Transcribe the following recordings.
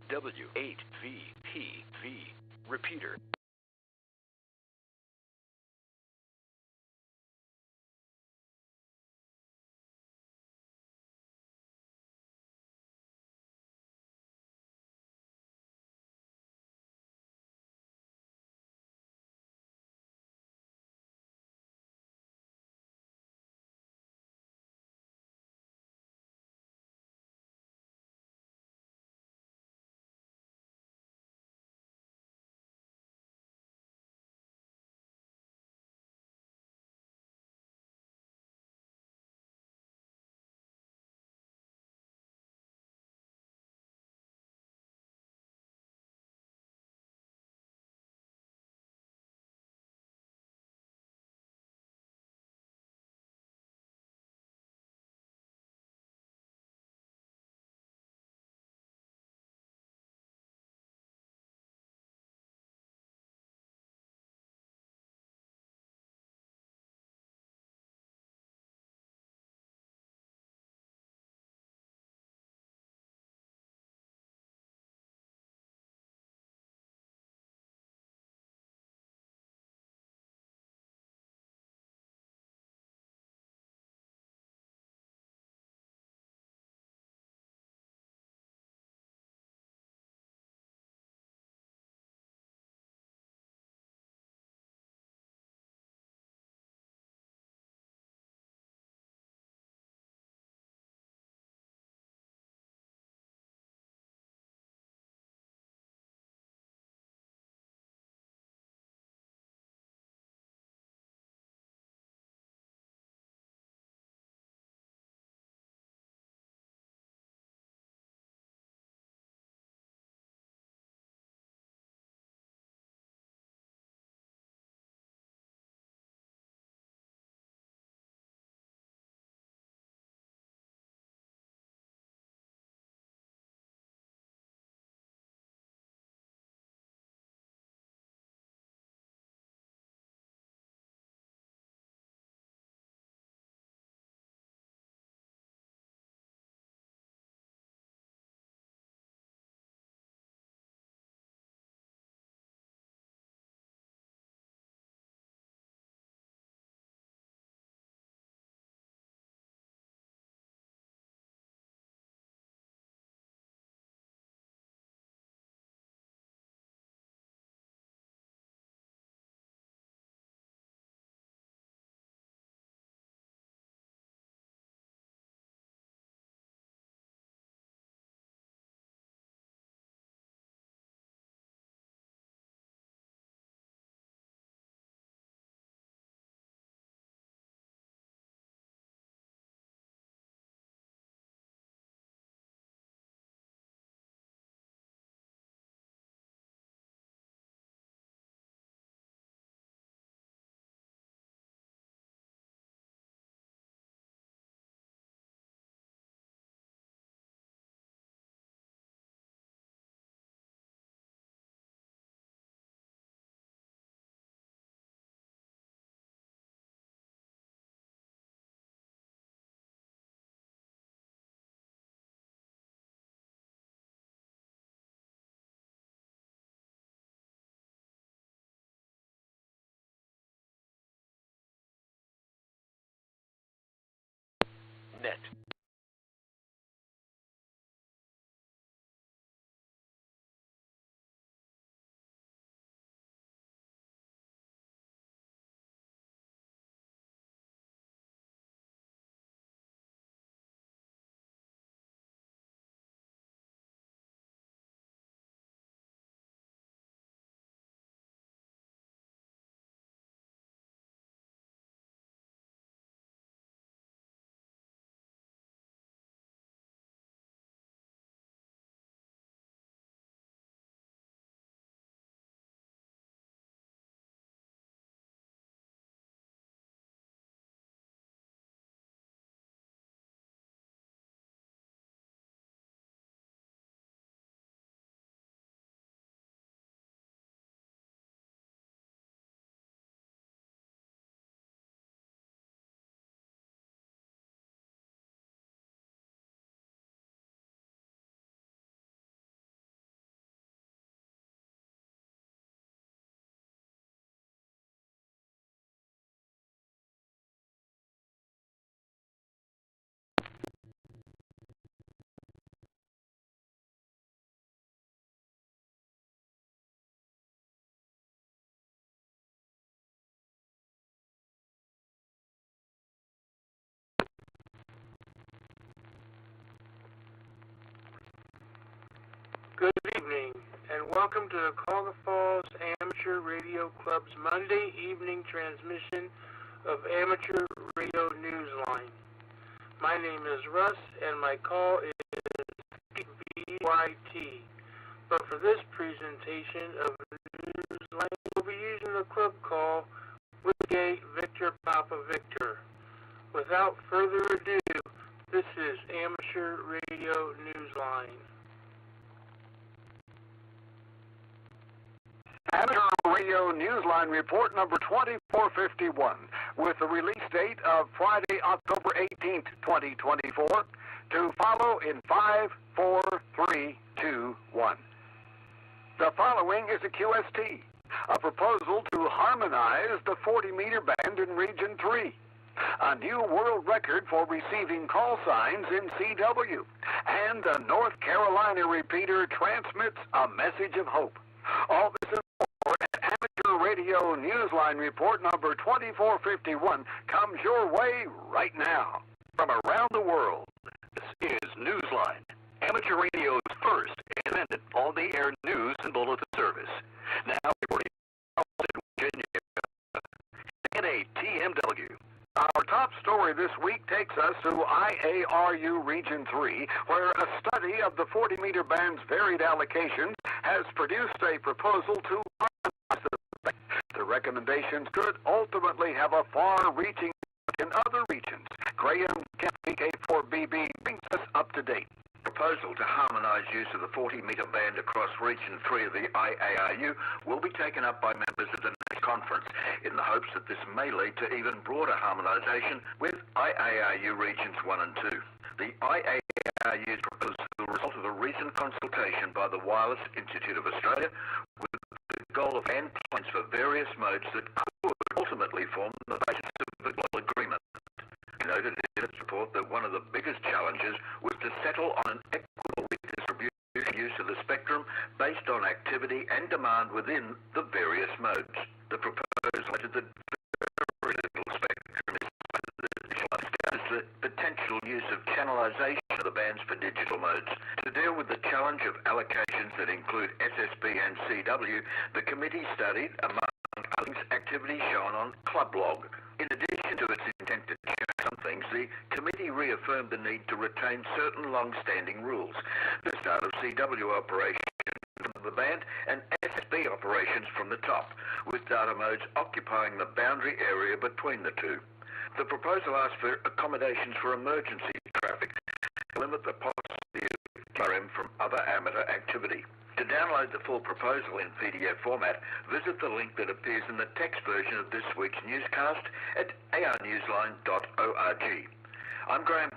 W8VPV. Repeater. Net. welcome to the Cuyahoga Falls Amateur Radio Club's Monday evening transmission of Amateur Radio Newsline. My name is Russ, and my call is VYT. But for this presentation of Newsline, we'll be using the club call Whiskey Victor Papa Victor. Without further ado, this is Amateur Radio Newsline. Amateur Radio Newsline report number 2451 with the release date of Friday, October 18th, 2024 to follow in 5, 4, 3, 2, 1. The following is a QST, a proposal to harmonize the 40-meter band in Region 3. A new world record for receiving call signs in CW, and a North Carolina repeater transmits a message of hope. All this and more at Amateur Radio Newsline report number 2451 comes your way right now. From around the world, This is Newsline, amateur radio's first independent on-the-air news and bulletin service. Now reporting from Virginia, NATMW. Our top story this week takes us to IARU Region 3, where a study of the 40-meter band's varied allocations has produced a proposal to harmonize the band. The recommendations could ultimately have a far-reaching in other regions. Graham Kempy, K4BB, brings us up to date. Proposal to harmonize use of the 40-meter band across Region 3 of the IARU will be taken up by members of the next conference in the hopes that this may lead to even broader harmonization with IARU Regions 1 and 2. The IARU's proposal is the result of a recent consultation by the Wireless Institute of Australia with the goal of endpoints for various modes that could ultimately form the basis of a global agreement. Noted in its report that one of the biggest challenges was to settle on an equitable redistribution use of the spectrum based on activity and demand within the various modes. The proposal noted that very little spectrum is the potential use of channelization of the bands for digital modes. To deal with the challenge of allocations that include SSB and CW, the committee studied, among other things, activity shown on Club Log. In addition to its intent to change some things, the committee reaffirmed the need to retain certain long-standing rules. The start of CW operations from the band and SSB operations from the top, with data modes occupying the boundary area between the two. The proposal asks for accommodations for emergency traffic to limit the possibility of preamp from other amateur activity. To download the full proposal in PDF format, visit the link that appears in the text version of this week's newscast at arnewsline.org. I'm Graham.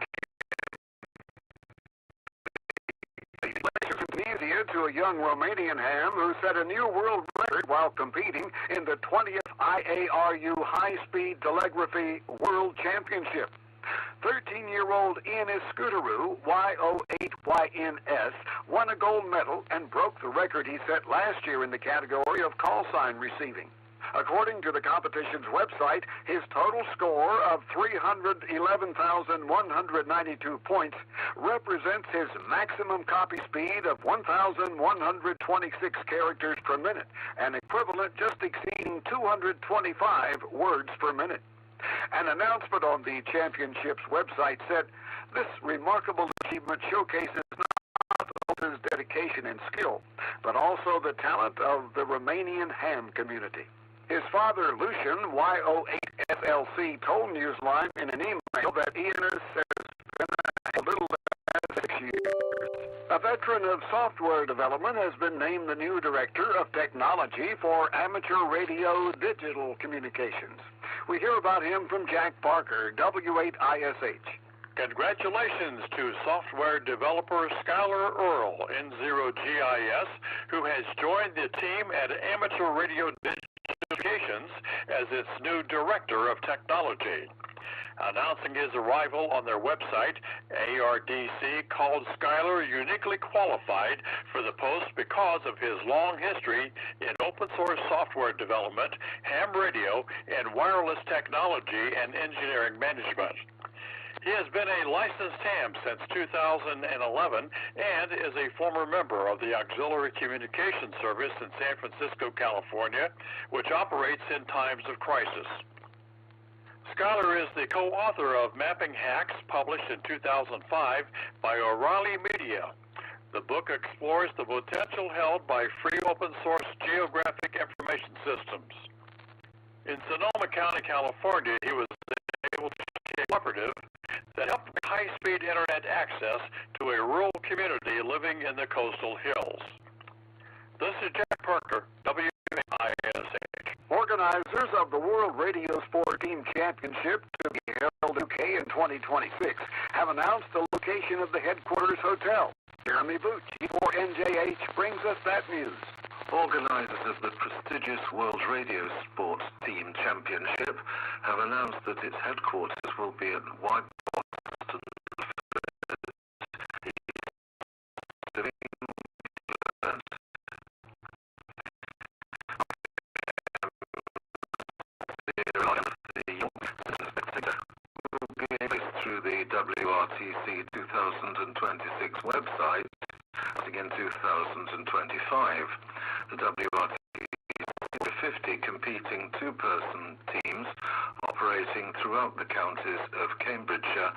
Tunisia to a young Romanian ham who set a new world record while competing in the 20th IARU High-Speed Telegraphy World Championship. 13-year-old Ioannis Scooterou, Y08YNS, won a gold medal and broke the record he set last year in the category of call sign receiving. According to the competition's website, his total score of 311,192 points represents his maximum copy speed of 1,126 characters per minute, an equivalent just exceeding 225 words per minute. An announcement on the championship's website said, "This remarkable achievement showcases not only his dedication and skill, but also the talent of the Romanian ham community." His father, Lucian, Y08SLC, told Newsline in an email that Ioannis has been a little less than 6 years. A veteran of software development has been named the new Director of Technology for Amateur Radio Digital Communications. We hear about him from Jack Parker, W8ISH. Congratulations to software developer Skylar Earl, N0GIS, who has joined the team at Amateur Radio Digital Communications as its new Director of Technology. Announcing his arrival on their website, ARDC called Skylar uniquely qualified for the post because of his long history in open source software development, ham radio, and wireless technology and engineering management. He has been a licensed ham since 2011 and is a former member of the Auxiliary Communication Service in San Francisco, California, which operates in times of crisis. Schuyler is the co-author of Mapping Hacks, published in 2005 by O'Reilly Media. The book explores the potential held by free open-source geographic information systems. In Sonoma County, California, he was able to create a cooperative that helped make high-speed internet access to a rural community living in the coastal hills. This is Jack Parker, WISH. Organizers of the World Radio Sport Team Championship to be held in UK in 2026 have announced the location of the headquarters hotel. Jeremy Bucci for NJH brings us that news. Organizers of the prestigious World Radio Sports Team Championship have announced that its headquarters will be at White Boston, through the WRTC 2026 website, in 2025. The WRTC 50 competing two-person teams operating throughout the counties of Cambridgeshire,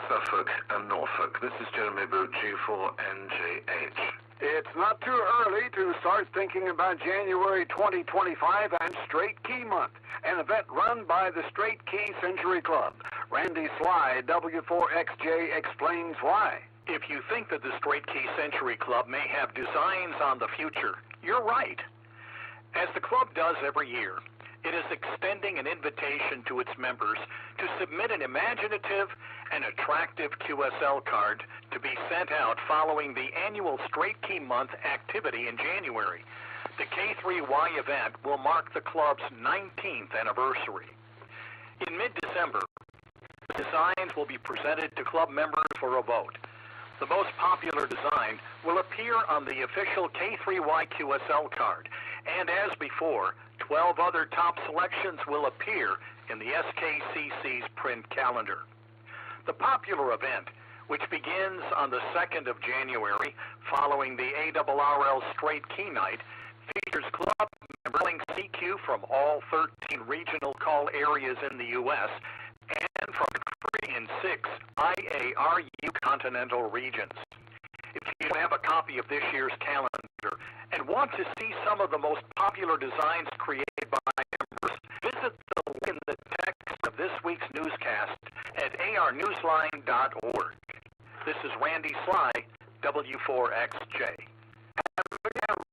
Suffolk and Norfolk. This is Jeremy Bucci for NJH. It's not too early to start thinking about January 2025 and Straight Key Month, an event run by the Straight Key Century Club. Randy Sly, W4XJ, explains why. If you think that the Straight Key Century Club may have designs on the future, you're right. As the club does every year, it is extending an invitation to its members to submit an imaginative and attractive QSL card to be sent out following the annual Straight Key Month activity in January. The K3Y event will mark the club's 19th anniversary. In mid-December, designs will be presented to club members for a vote. The most popular design will appear on the official K3Y QSL card, and as before, 12 other top selections will appear in the SKCC's print calendar. The popular event, which begins on the 2nd of January following the ARRL Straight Key Night, features club members calling CQ from all 13 regional call areas in the U.S. and from 3 in 6 IARU continental regions. If you don't have a copy of this year's calendar and want to see some of the most popular designs created by members, visit the link in the text of this week's newscast at arnewsline.org. This is Randy Sly, W4XJ.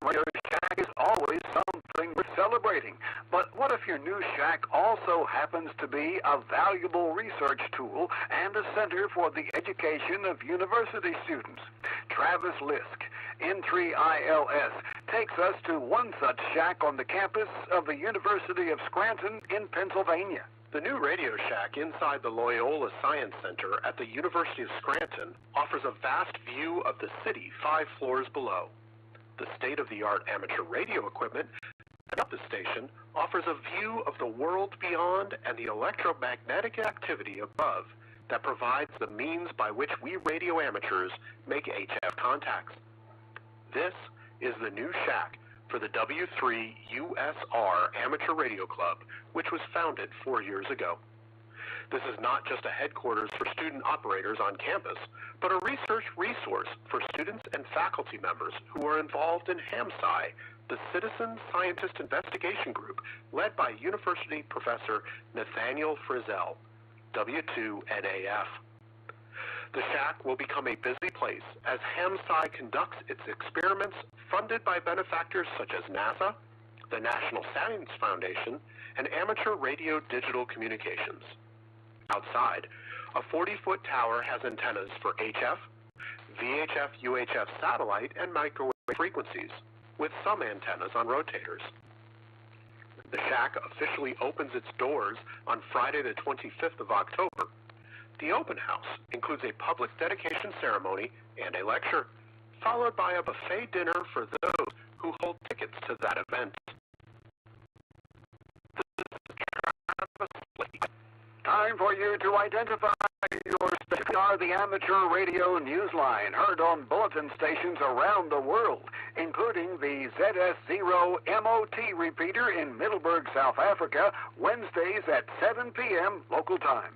Radio Shack is always something worth celebrating. But what if your new shack also happens to be a valuable research tool and a center for the education of university students? Travis Lisk, N3ILS, takes us to one such shack on the campus of the University of Scranton in Pennsylvania. The new Radio Shack inside the Loyola Science Center at the University of Scranton offers a vast view of the city 5 floors below. The state-of-the-art amateur radio equipment at the station offers a view of the world beyond and the electromagnetic activity above that provides the means by which we radio amateurs make HF contacts. This is the new shack for the W3USR Amateur Radio Club, which was founded 4 years ago. This is not just a headquarters for student operators on campus, but a research resource for students and faculty members who are involved in HAMSCI, the Citizen Scientist Investigation Group led by University Professor Nathaniel Frizzell, W2NAF. The shack will become a busy place as HAMSCI conducts its experiments funded by benefactors such as NASA, the National Science Foundation, and Amateur Radio Digital Communications. Outside, a 40-foot tower has antennas for HF, VHF, UHF satellite, and microwave frequencies, with some antennas on rotators. The shack officially opens its doors on Friday the 25th of October. The open house includes a public dedication ceremony and a lecture, followed by a buffet dinner for those who hold tickets to that event. This is Travis Lee. Time for you to identify your are the amateur radio Newsline, heard on bulletin stations around the world, including the ZS0 MOT repeater in Middelburg, South Africa, Wednesdays at 7 p.m. local time.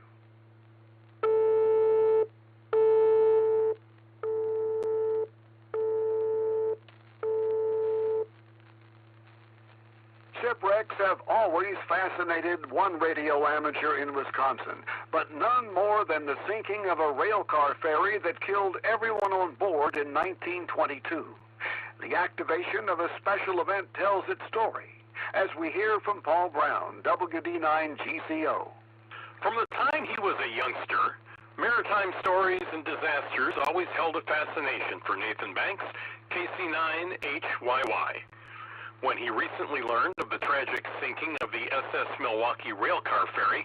Shipwrecks have always fascinated one radio amateur in Wisconsin, but none more than the sinking of a railcar ferry that killed everyone on board in 1922. The activation of a special event tells its story, as we hear from Paul Brown, WD9 GCO. From the time he was a youngster, maritime stories and disasters always held a fascination for Nathan Banks, KC9HYY. When he recently learned of the tragic sinking of the SS Milwaukee railcar ferry,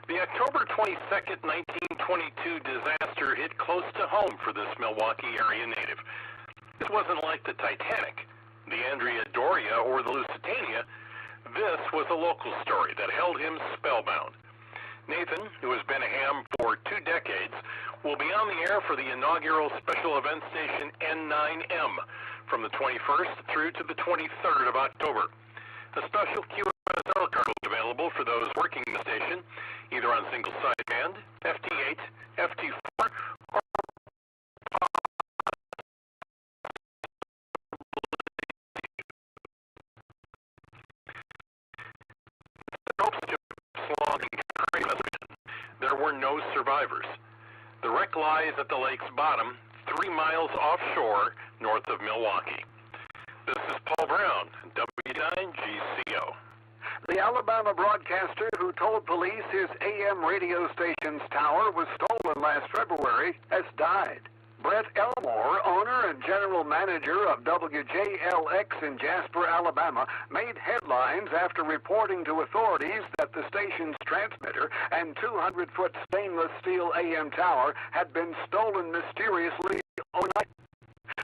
the October 22, 1922 disaster hit close to home for this Milwaukee area native. This wasn't like the Titanic, the Andrea Doria, or the Lusitania. This was a local story that held him spellbound. Nathan, who has been a ham for 2 decades, will be on the air for the inaugural special event station N9M from the 21st through to the 23rd of October. A special QSL card will be available for those working the station, either on single sideband, FT8, FT4, or there were no survivors. The wreck lies at the lake's bottom, 3 miles offshore, north of Milwaukee. This is Paul Brown, W9GCO. The Alabama broadcaster who told police his AM radio station's tower was stolen last February has died. Brett Elmore, owner and general manager of WJLX in Jasper, Alabama, made headlines after reporting to authorities that the station's transmitter and 200-foot stainless steel AM tower had been stolen mysteriously overnight.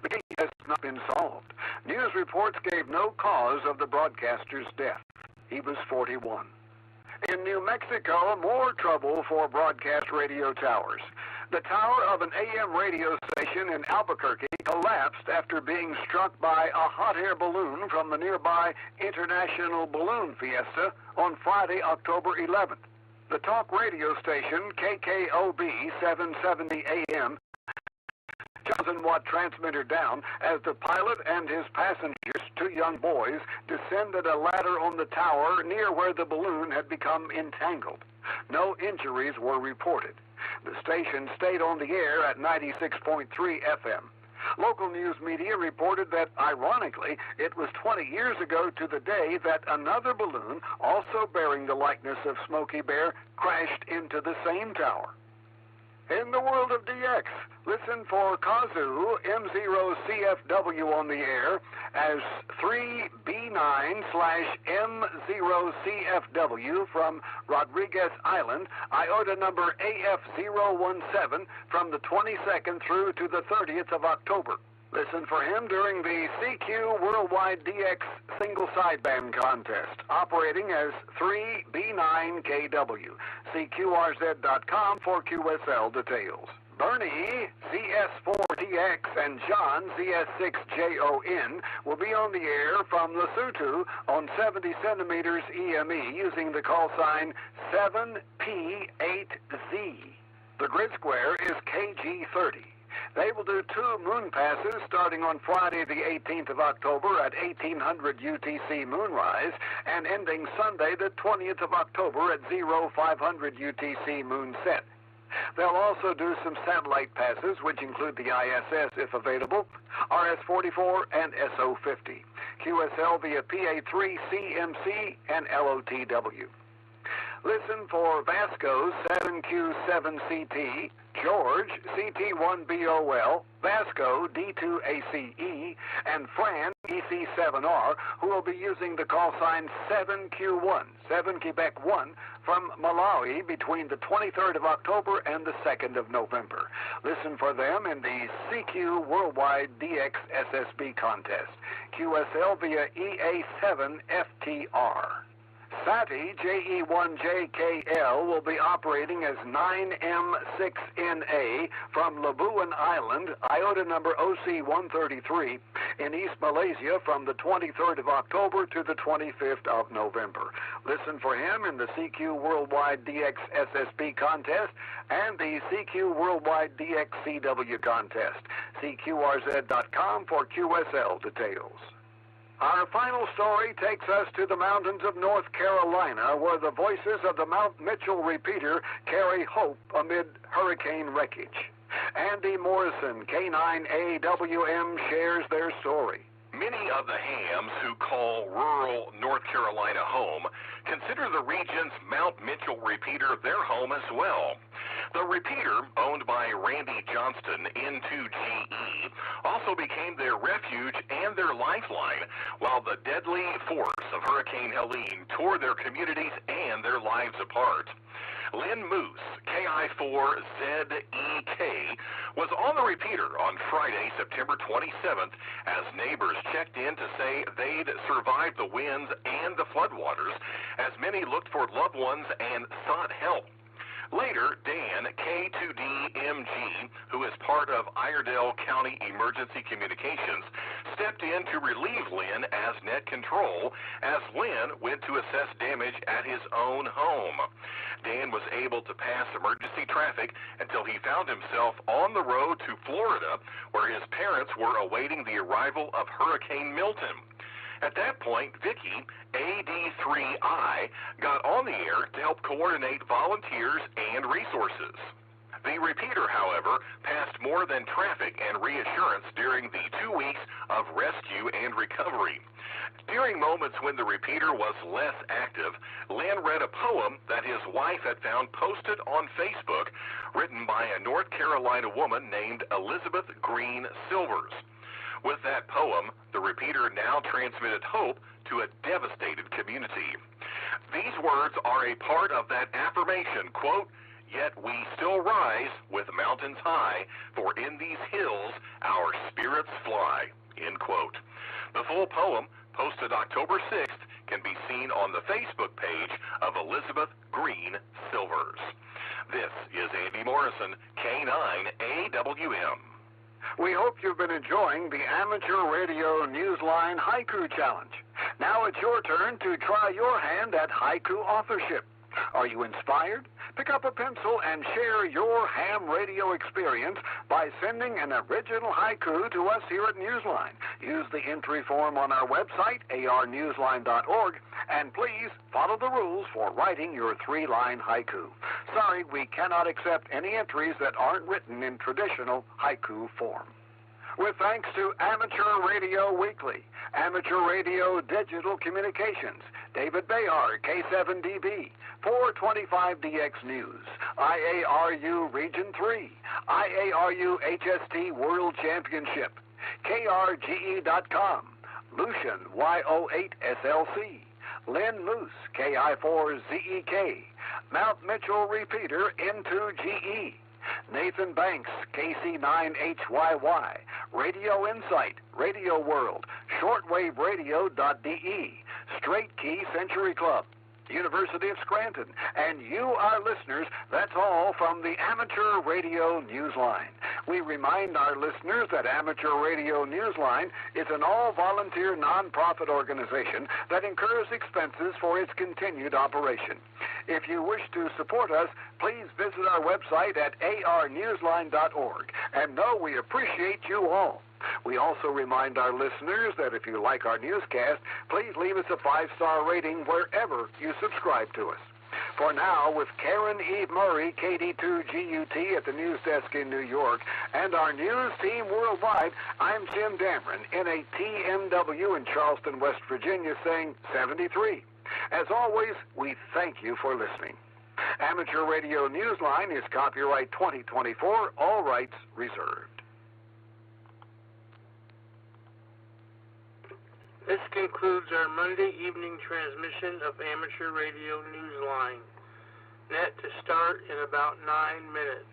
The case has not been solved. News reports gave no cause of the broadcaster's death. He was 41. In New Mexico, more trouble for broadcast radio towers. The tower of an AM radio station in Albuquerque collapsed after being struck by a hot air balloon from the nearby International Balloon Fiesta on Friday, October 11th. The talk radio station, KKOB 770 AM, 1,000-watt transmitter down as the pilot and his passengers, 2 young boys, descended a ladder on the tower near where the balloon had become entangled. No injuries were reported. The station stayed on the air at 96.3 FM. Local news media reported that, ironically, it was 20 years ago to the day that another balloon, also bearing the likeness of Smokey Bear, crashed into the same tower. In the world of DX, listen for Kazoo M0CFW on the air as 3B9/M0CFW from Rodriguez Island, IOTA number AF017 from the 22nd through to the 30th of October. Listen for him during the CQ Worldwide DX Single Sideband Contest, operating as 3B9KW. CQRZ.com for QSL details. Bernie, CS4TX, and John, CS6JON, will be on the air from Lesotho on 70 centimeters EME using the call sign 7P8Z. The grid square is KG30. They will do 2 moon passes starting on Friday the 18th of October at 1800 UTC moonrise and ending Sunday the 20th of October at 0500 UTC moonset. They'll also do some satellite passes, which include the ISS if available, RS-44 and SO-50, QSL via PA3, CMC, and LOTW. Listen for Vasco's 7Q7CT, George CT1BOL, Vasco D2ACE, and Fran EC7R, who will be using the call sign 7Q1, 7 Quebec 1, from Malawi between the 23rd of October and the 2nd of November. Listen for them in the CQ Worldwide DX SSB contest, QSL via EA7FTR. SATI JE1JKL will be operating as 9M6NA from Labuan Island, IOTA number OC133, in East Malaysia from the 23rd of October to the 25th of November. Listen for him in the CQ Worldwide DX SSB contest and the CQ Worldwide DX CW contest. CQRZ.com for QSL details. Our final story takes us to the mountains of North Carolina, where the voices of the Mount Mitchell repeater carry hope amid hurricane wreckage. Andy Morrison, K9AWM, shares their story. Many of the hams who call rural North Carolina home consider the region's Mount Mitchell repeater their home as well. The repeater, owned by Randy Johnston, N2GE, also became their refuge and their lifeline, while the deadly force of Hurricane Helene tore their communities and their lives apart. Lynn Moose, KI4ZEK, was on the repeater on Friday, September 27th, as neighbors checked in to say they'd survived the winds and the floodwaters, as many looked for loved ones and sought help. Later, Dan, K2DMG, who is part of Iredell County Emergency Communications, stepped in to relieve Lynn as net control as Lynn went to assess damage at his own home. Dan was able to pass emergency traffic until he found himself on the road to Florida, where his parents were awaiting the arrival of Hurricane Milton. At that point, Vicky, AD3I, got on the air to help coordinate volunteers and resources. The repeater, however, passed more than traffic and reassurance during the 2 weeks of rescue and recovery. During moments when the repeater was less active, Lynn read a poem that his wife had found posted on Facebook, written by a North Carolina woman named Elizabeth Green Silvers. With that poem, the repeater now transmitted hope to a devastated community. These words are a part of that affirmation, quote, "Yet we still rise with mountains high, for in these hills our spirits fly," end quote. The full poem, posted October 6th, can be seen on the Facebook page of Elizabeth Green Silvers. This is Andy Morrison, K9AWM. We hope you've been enjoying the Amateur Radio Newsline Haiku Challenge. Now it's your turn to try your hand at haiku authorship. Are you inspired? Pick up a pencil and share your ham radio experience by sending an original haiku to us here at Newsline. Use the entry form on our website, arnewsline.org, and please follow the rules for writing your 3-line haiku. Sorry, we cannot accept any entries that aren't written in traditional haiku form. With thanks to Amateur Radio Weekly, Amateur Radio Digital Communications, David Bayard, K7DB, 425DX News, IARU Region 3, IARU HST World Championship, KRGE.com, Lucian Y08SLC, Lynn Moose, KI4ZEK, Mount Mitchell Repeater N2GE, Nathan Banks, KC9HYY, Radio Insight, Radio World, ShortwaveRadio.de, Straight Key Century Club, University of Scranton, and you, our listeners, that's all from the Amateur Radio Newsline. We remind our listeners that Amateur Radio Newsline is an all-volunteer nonprofit organization that incurs expenses for its continued operation. If you wish to support us, please visit our website at arnewsline.org, and know we appreciate you all. We also remind our listeners that if you like our newscast, please leave us a 5-star rating wherever you subscribe to us. For now, with Karen Eve Murray, KD2GUT at the news desk in New York, and our news team worldwide, I'm Jim Dameron in a TMW in Charleston, West Virginia, saying 73. As always, we thank you for listening. Amateur Radio Newsline is copyright 2024, all rights reserved. This concludes our Monday evening transmission of Amateur Radio Newsline. Net to start in about 9 minutes.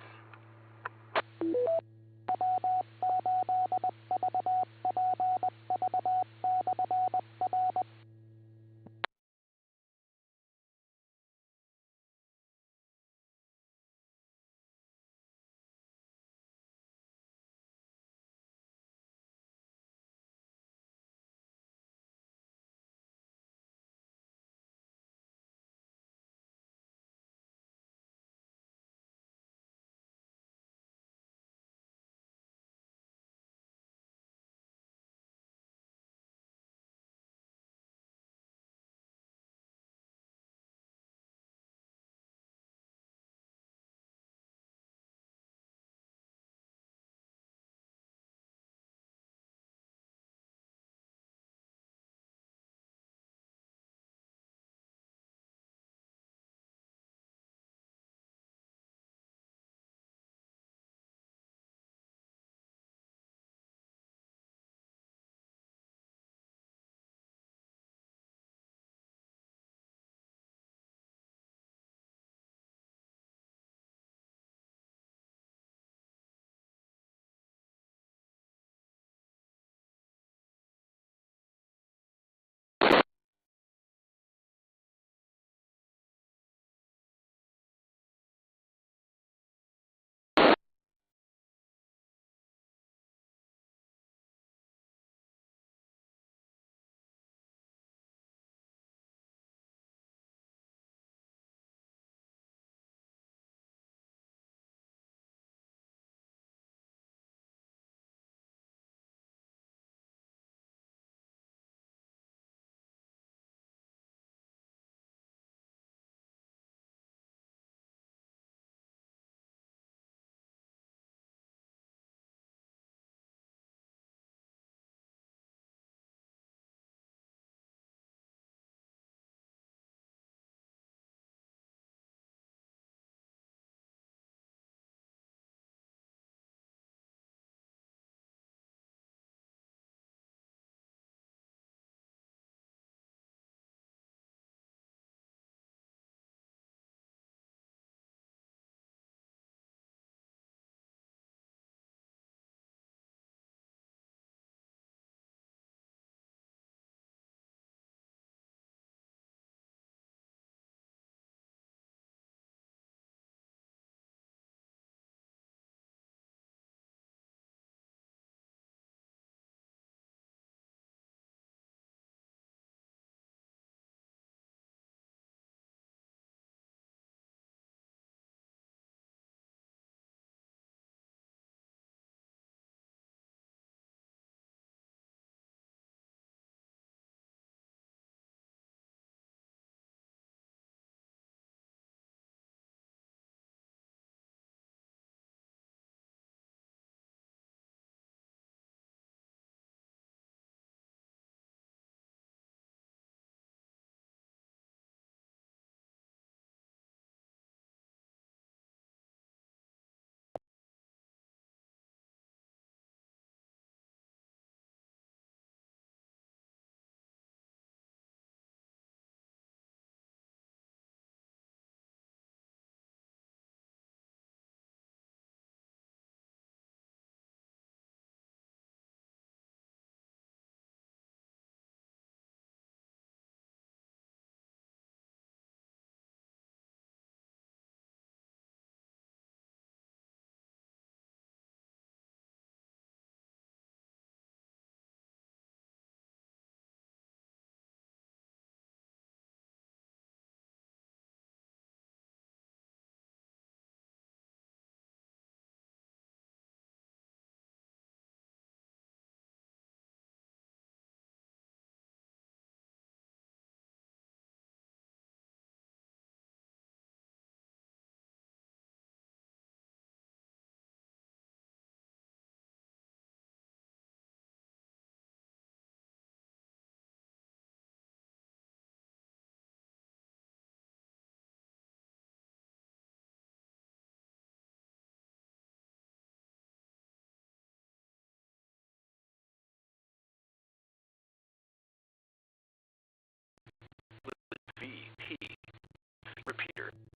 repeater.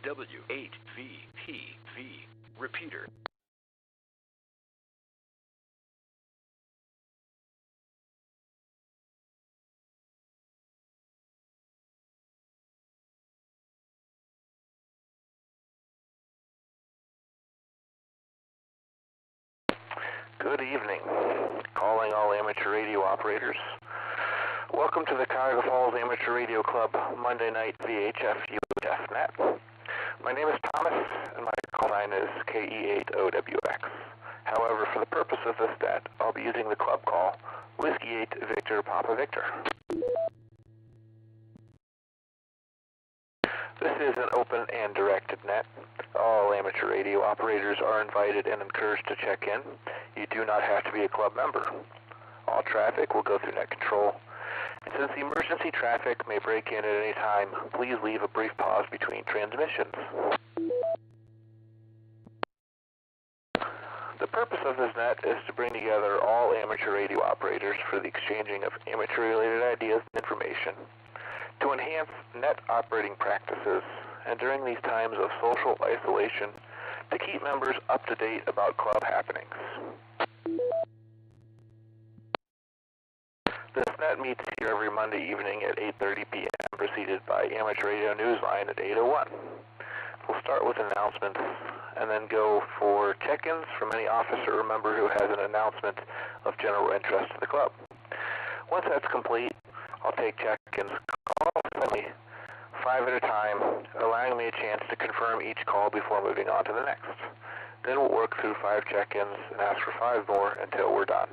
W8VPV repeater. Good evening. Calling all amateur radio operators. Welcome to the Cuyahoga Falls Amateur Radio Club Monday night VHF UHF net. My name is Thomas, and my call sign is KE8OWX. However, for the purpose of this net, I'll be using the club call Whiskey 8 Victor Papa Victor. This is an open and directed net. All amateur radio operators are invited and encouraged to check in. You do not have to be a club member. All traffic will go through net control. And since the emergency traffic may break in at any time, please leave a brief pause between transmissions. The purpose of this net is to bring together all amateur radio operators for the exchanging of amateur-related ideas and information, to enhance net operating practices, and during these times of social isolation, to keep members up to date about club happenings. This net meets here every Monday evening at 8:30 p.m., preceded by Amateur Radio Newsline at 8:01. We'll start with announcements and then go for check-ins from any officer or member who has an announcement of general interest to the club. Once that's complete, I'll take check-ins calls, 5 at a time, allowing me a chance to confirm each call before moving on to the next. Then we'll work through 5 check-ins and ask for 5 more until we're done.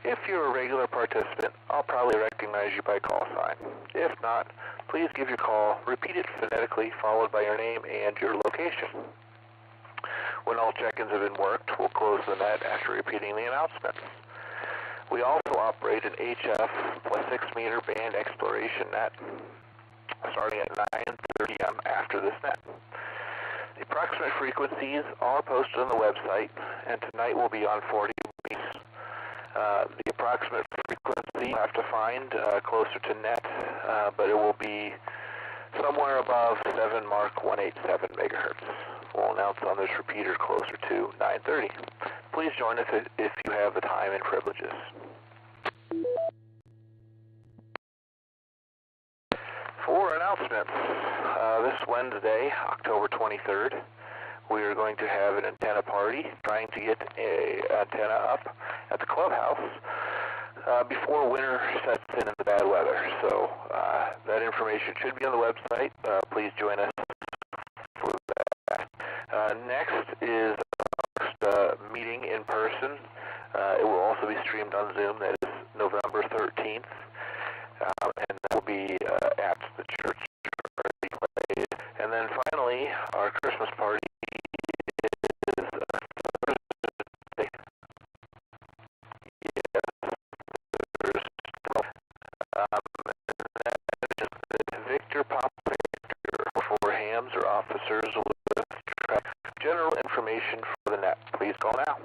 If you're a regular participant, I'll probably recognize you by call sign. If not, please give your call, repeat it phonetically, followed by your name and your location. When all check-ins have been worked, we'll close the net after repeating the announcements. We also operate an HF plus 6-meter band exploration net starting at 9:30 p.m. after this net. The approximate frequencies are posted on the website, and tonight will be on 40 weeks. The approximate frequency you'll have to find closer to net, but it will be somewhere above 7 Mark 187 megahertz. We'll announce on this repeater closer to 9:30. Please join us if you have the time and privileges. For announcements, this Wednesday, October 23rd, we are going to have an antenna party, trying to get an antenna up at the clubhouse before winter sets in the bad weather. So that information should be on the website. Please join us for that. Next is our meeting in person. It will also be streamed on Zoom. That is November 13th, and that will be at the church. And then finally, our Christmas party is Thursday. Yes, Thursday. Victor Pop Victor for hams or officers with general information for the net. Please call now.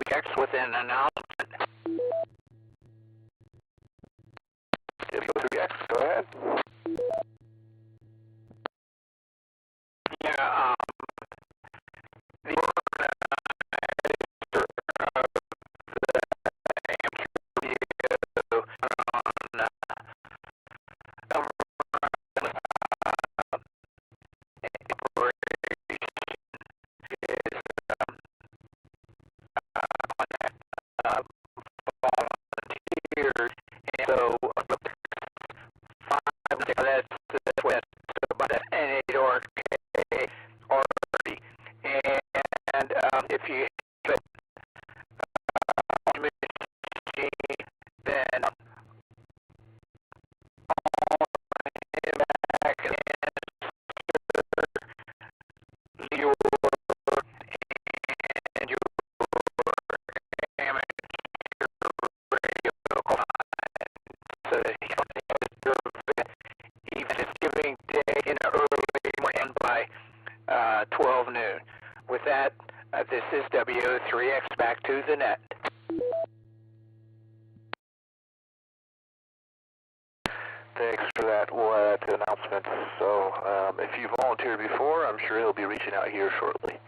Text with an announcement. If you go through X, go ahead. Yeah, the organizer of the amateur radio on volunteers, and so that's what about an 8 or and if you have a machine, then back your and your amateur radio client, so that even if giving day in the early morning by 12 noon. With that, this is W3X back to the net. Thanks for that. We'll add that to announcements. So if you volunteered before, I'm sure he'll be reaching out here shortly.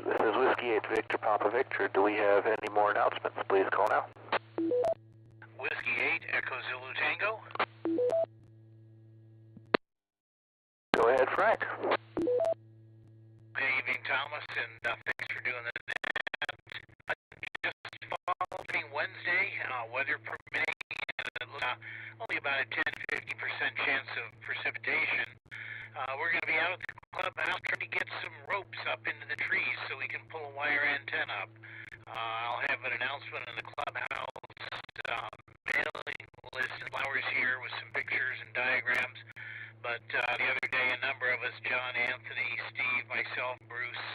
This is Whiskey 8 Victor Papa Victor. Do we have any more announcements? Please call now. Whiskey 8 Echo Zulu Tango. Go ahead, Frank. Good evening, Thomas, and thanks for doing that. Just following Wednesday, weather permitting, only about a 10-50% chance of precipitation. We're going to be out at the clubhouse trying to get some ropes up into the trees so we can pull a wire antenna up. I'll have an announcement in the clubhouse together with some pictures and diagrams. But the other day, a number of us, John, Anthony, Steve, myself, Bruce,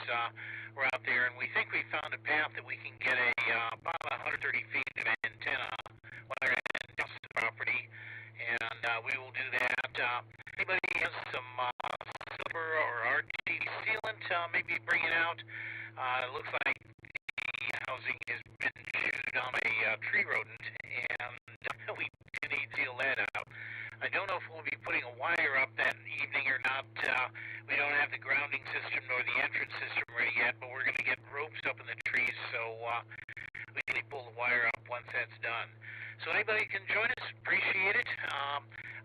were out there, and we think we found a path that we can get about 130 feet of antenna wire across the property, and we will do that. Anybody has some silver or RGB sealant, maybe bring it out. It looks like the housing has been chewed on a tree rodent, and we do need to seal that out. I don't know if we'll be putting a wire up that evening or not. We don't have the grounding system nor the entrance system ready yet, but we're going to get ropes up in the trees, so we can pull the wire up once that's done. So anybody can join us, appreciate it.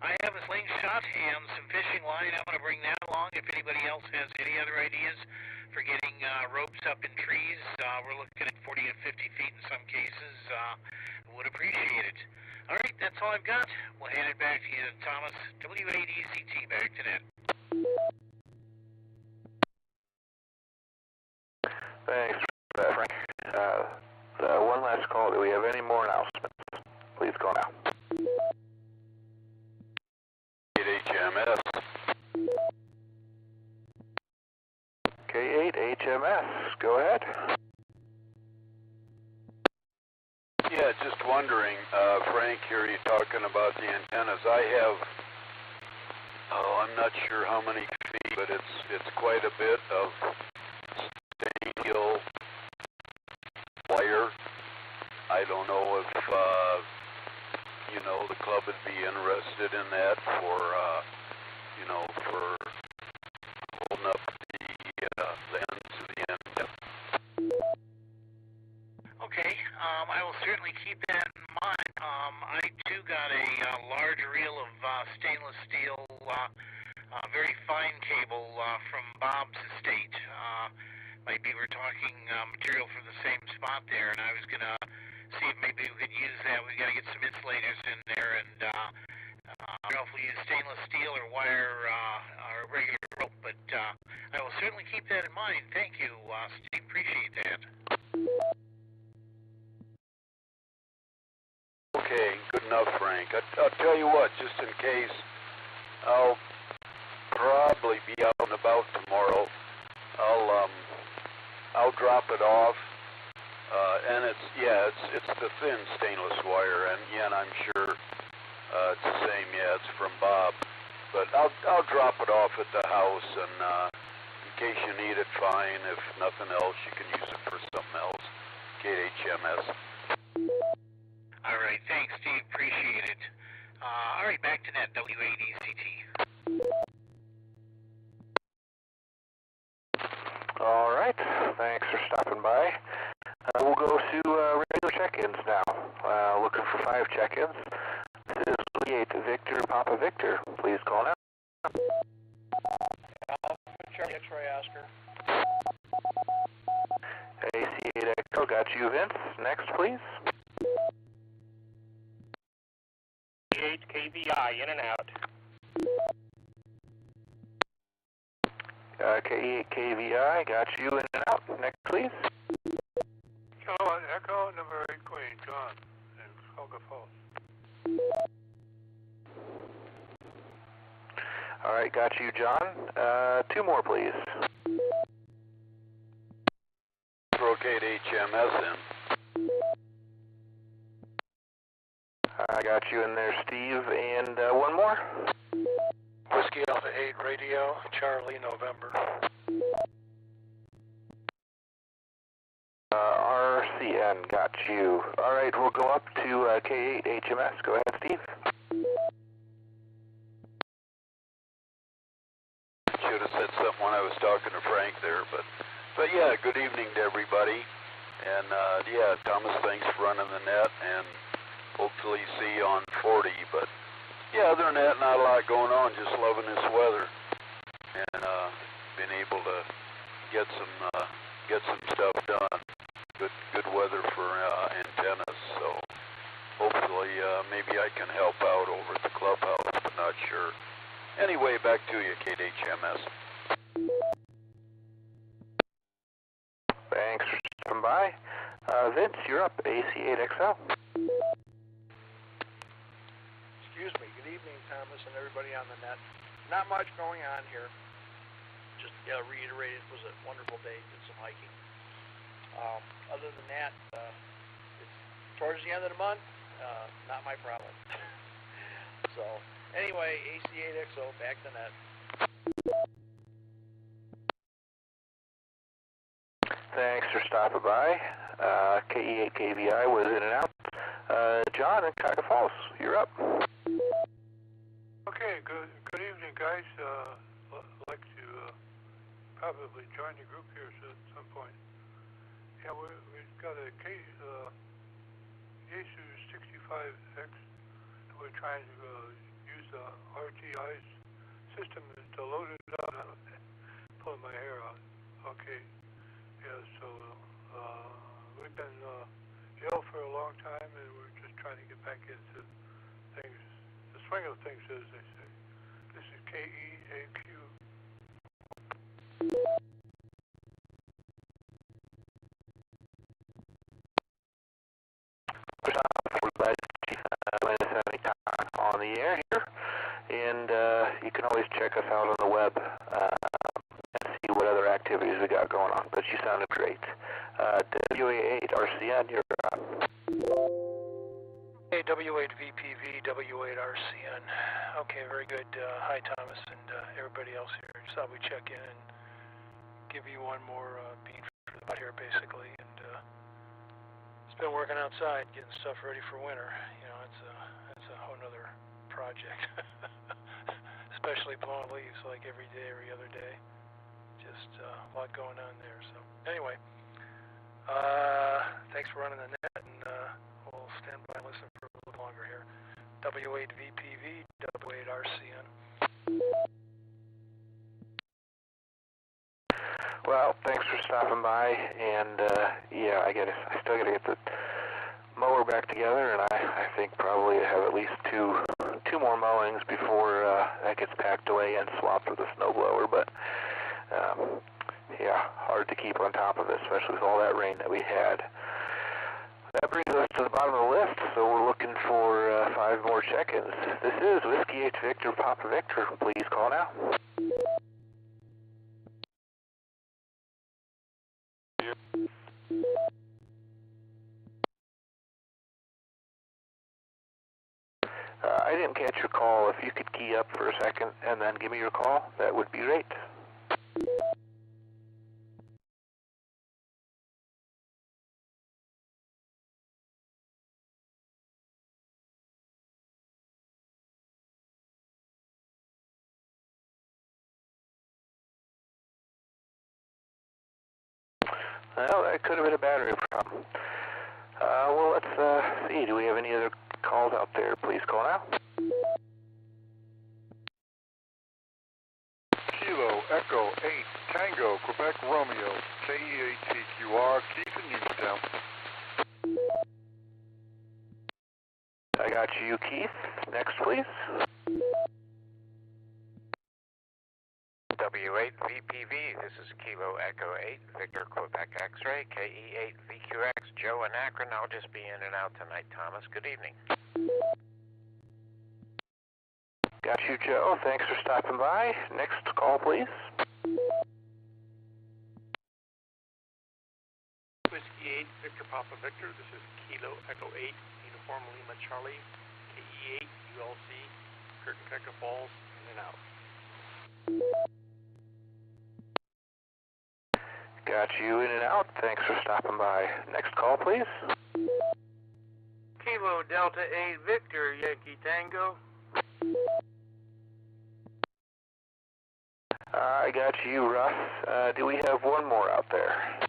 I have a slingshot and some fishing line. I'm going to bring that along if anybody else has any other ideas for getting ropes up in trees. We're looking at 40 to 50 feet in some cases. Would appreciate it. All right, that's all I've got. We'll hand it back to you, Thomas. W8ECT, back to net. Thanks for that, Frank. One last call. Do we have any more announcements? Please call now. HMS. K8 HMS. Go ahead. Yeah, just wondering, Frank, here you're talking about the antennas. I have, I'm not sure how many feet, but it's quite a bit of steel wire. I don't know if, the club would be interested in that for, for holding up the ends of the antenna. Okay, I will certainly keep that in mind. I too got a large reel of stainless steel, very fine cable from Bob's estate. Maybe we're talking material from the same spot there, and I was going to see if maybe we could use that. We've got to get some insulators in there, and I don't know if we use stainless steel or wire or regular rope, but I will certainly keep that in mind. Thank you, Steve. Appreciate that. Okay, good enough, Frank. I'll tell you what, just in case, I'll probably be out and about tomorrow. I'll drop it off, and it's the thin stainless wire, and I'm sure it's the same. Yeah, it's from Bob, but I'll drop it off at the house, and in case you need it, fine. If nothing else, you can use it for something else. KHMS. All right, thanks, Steve. Appreciate it. All right, back to that W8ECT. All right, thanks for stopping by. We'll go to radio check-ins now. Looking for 5 check-ins. This is W8 Victor Papa Victor. Please call now. Charlie X-ray Oscar. AC8 Echo, got you, Vince. Next, please. K8 KVI, in and out. K8 KVI, got you in and out. Next, please. Echo, number 8 Queen, John, in Cuyahoga Falls. All right, got you, John. 2 more, please. Locate HMS in. I got you in there, Steve, and 1 more. Whiskey Alpha 8 Radio, Charlie, November. RCN, got you. All right, we'll go up to K8 HMS. Go ahead, Steve. Should have said something when I was talking to Frank there, but yeah, good evening to everybody. And yeah, Thomas, thanks for running the net, and hopefully see you on 40. But yeah, other than that, not a lot going on. Just loving this weather, and been able to get some stuff done. Good weather for antennas. So hopefully maybe I can help out over at the clubhouse, but not sure. Anyway, back to you, KHMS. Thanks for stopping by. Vince, you're up. AC8XL. Excuse me, good Thomas, and everybody on the net. Not much going on here. Just reiterate, it was a wonderful day. Did some hiking. Other than that, it's towards the end of the month. Not my problem. So, anyway, AC8XO, back to net. Thanks for stopping by. KE8KVI was in and out. John in Cuyahoga Falls, you're up. Okay, good evening, guys. Like to probably join the group here at some point. Yeah, we've got a Asus 65X. We're trying to use the RTI's system to load it up. Pulling my hair out. Okay. Yeah, so we've been ill for a long time, and we're just trying to get back into things, the swing of things, as they say. This is KEAQ. On the air here, and you can always check us out on the web and see what other activities we got going on, but you sounded great. W8RCN, you're up. Hey, W8VPV, W8RCN. Okay, very good. Hi, Thomas, and everybody else here. Just thought we'd check in and give you one more beat for the butt here, basically. And it's been working outside, getting stuff ready for winter. You know, it's a whole nother project. Especially blowing leaves like every day, every other day. Just a lot going on there. So anyway, thanks for running the net, and we'll stand by and listen for a little longer here. W8VPV, W8RCN. Well, thanks for stopping by, and yeah, I still gotta get the mower back together, and I think probably have at least two more mowings before that gets packed away and swapped with a snowblower. But yeah, hard to keep on top of it, especially with all that rain that we had. That brings us to the bottom of the list, so we're looking for 5 more check-ins. This is Whiskey H Victor Papa Victor. Please call now. I didn't catch your call. If you could key up for a second and then give me your call, that would be great. Well, that could have been a battery problem. Well, let's see. Do we have any other calls out there? Please call now. Kilo Echo 8 Tango Quebec Romeo KE8TQR Keith in Uniontown. I got you, Keith. Next, please. W8VPV, this is Kilo Echo 8, Victor Quebec X-Ray, KE8VQX, Joe in Akron. I'll just be in and out tonight, Thomas. Good evening. Got you, Joe. Thanks for stopping by. Next call, please. Whiskey 8, Victor Papa Victor. This is Kilo Echo 8, Uniform Lima Charlie, KE8, ULC, Cuyahoga Falls, in and out. Got you in and out. Thanks for stopping by. Next call, please. Kilo Delta 8 Victor, Yankee Tango. I got you, Russ. Do we have one more out there?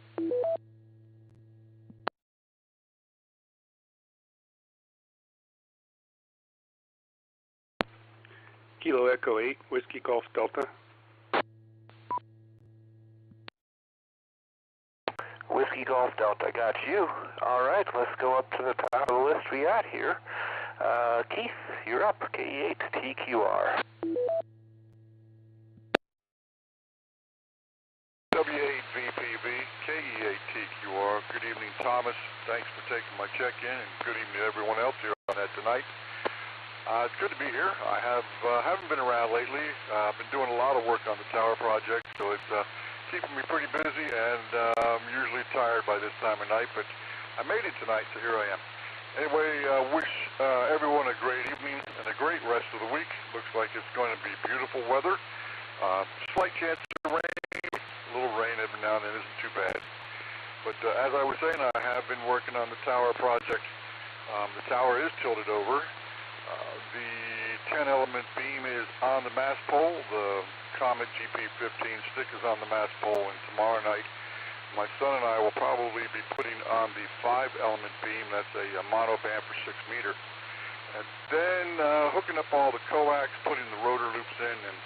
Kilo Echo 8 Whiskey Golf Delta. Whiskey Golf Delta, got you. All right, let's go up to the top of the list we got here. Keith, you're up. KE8TQR. W8VPV KE8TQR. Good evening, Thomas. Thanks for taking my check-in, and good evening to everyone else here on that tonight. It's good to be here. I haven't been around lately. I've been doing a lot of work on the tower project, so it's keeping me pretty busy, and I'm usually tired by this time of night, but I made it tonight, so here I am. Anyway, wish everyone a great evening and a great rest of the week. Looks like it's going to be beautiful weather. Slight chance of rain. A little rain every now and then isn't too bad. But as I was saying, I have been working on the tower project. The tower is tilted over. The 10-element beam is on the mast pole. The Comet GP15 stick is on the mast pole, and tomorrow night my son and I will probably be putting on the 5-element beam. That's a monoband for 6 meter. And then hooking up all the coax, putting the rotor loops in, and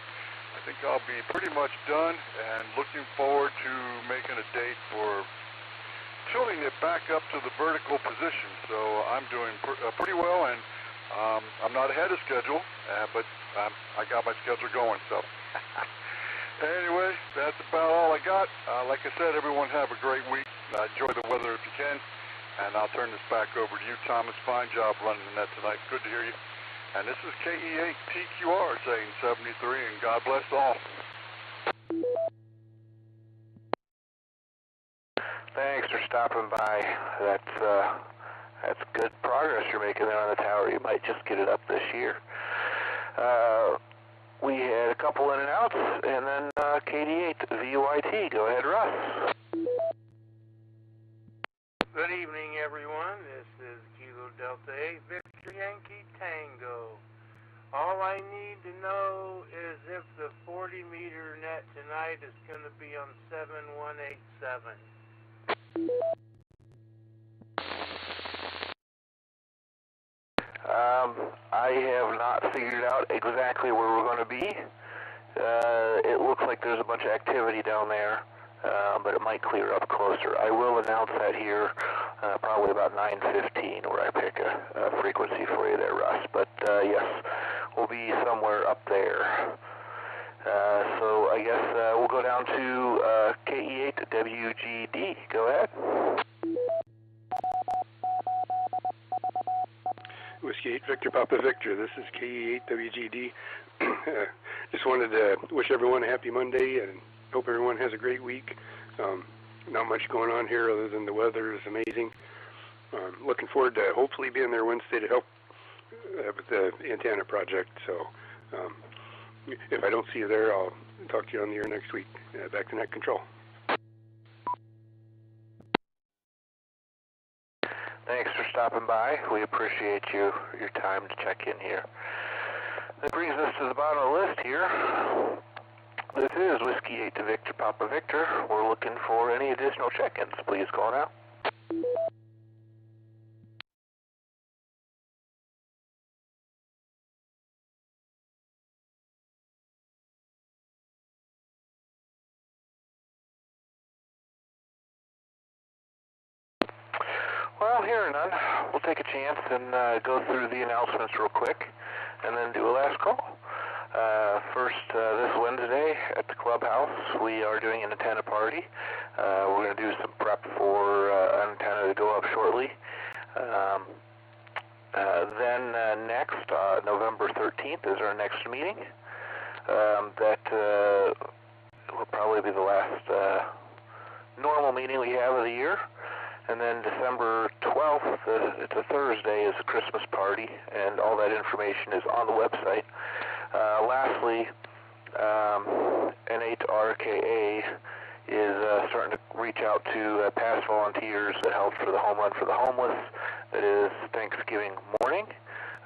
I think I'll be pretty much done and looking forward to making a date for tilting it back up to the vertical position. So I'm doing pretty well, and I'm not ahead of schedule, but I got my schedule going, so. Anyway, that's about all I got. Like I said, everyone have a great week. Enjoy the weather if you can, and I'll turn this back over to you, Thomas. Fine job running the net tonight. Good to hear you. And this is KE8TQR saying 73, and God bless all. Thanks for stopping by. That's good progress you're making there on the tower. You might just get it up this year. We had a couple in and outs, and then KD8VYT. Go ahead, Russ. Good evening, everyone. This is Kilo Delta 8, Victor Yankee Tango. All I need to know is if the 40-meter net tonight is going to be on 7187. I have not figured out exactly where we're going to be. It looks like there's a bunch of activity down there, but it might clear up closer. I will announce that here probably about 9:15, where I pick a frequency for you there, Russ. But yes, we'll be somewhere up there. So I guess we'll go down to KE8WGD. Go ahead. Whiskey 8 Victor Papa Victor. This is KE8WGD. Just wanted to wish everyone a happy Monday and hope everyone has a great week. Not much going on here other than the weather is amazing. Looking forward to hopefully being there Wednesday to help with the antenna project. So if I don't see you there, I'll talk to you on the air next week. Back to net control. Thanks for stopping by. We appreciate your time to check in here. That brings us to the bottom of the list here. This is Whiskey 8 to Victor Papa Victor. We're looking for any additional check-ins. Please call now. Well, here or none, we'll take a chance and go through the announcements real quick and then do a last call. First, this Wednesday at the clubhouse, we are doing an antenna party. We're going to do some prep for an antenna to go up shortly. Then next, November 13th is our next meeting. That will probably be the last normal meeting we have of the year. And then December 12th, it's a Thursday, is a Christmas party, and all that information is on the website. Lastly, N8RKA is starting to reach out to past volunteers that helped for the Home Run for the Homeless. That is Thanksgiving morning.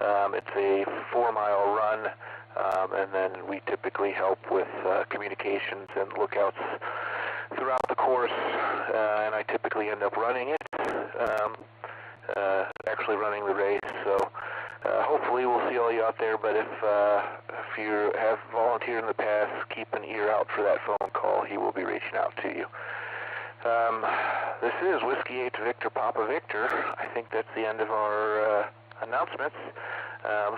It's a 4-mile run, and then we typically help with communications and lookouts throughout the course, and I typically end up running it, actually running the race. So hopefully we'll see all you out there, but if you have volunteered in the past, keep an ear out for that phone call. He will be reaching out to you. This is Whiskey 8 Victor Papa Victor. I think that's the end of our announcements.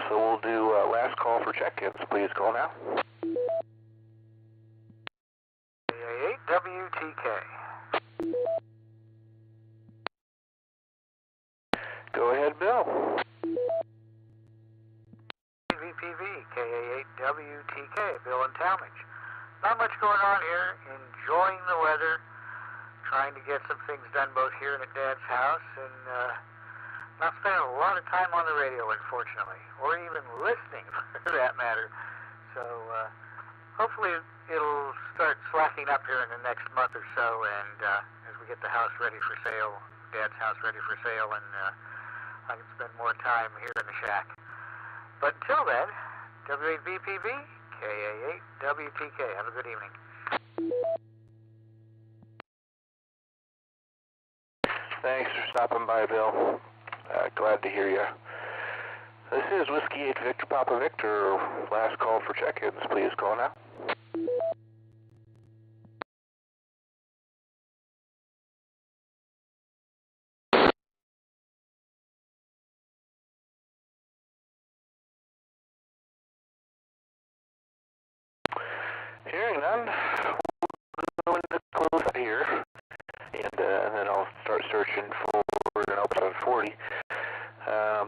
So we'll do last call for check-ins. Please call now. WTK. Go ahead, Bill. KA8WTK, Bill in Talmadge. Not much going on here, enjoying the weather, trying to get some things done both here and at Dad's house, and not spending a lot of time on the radio, unfortunately, or even listening, for that matter. So hopefully it'll start slacking up here in the next month or so, and as we get the house ready for sale, Dad's house ready for sale, and I can spend more time here in the shack. But until then, W8VPV, KA8WTK. Have a good evening. Thanks for stopping by, Bill. Glad to hear you. This is Whiskey 8 Victor Papa Victor. Last call for check-ins. Please call now. Hearing none, we'll go into close out here, and then I'll start searching for an episode 40.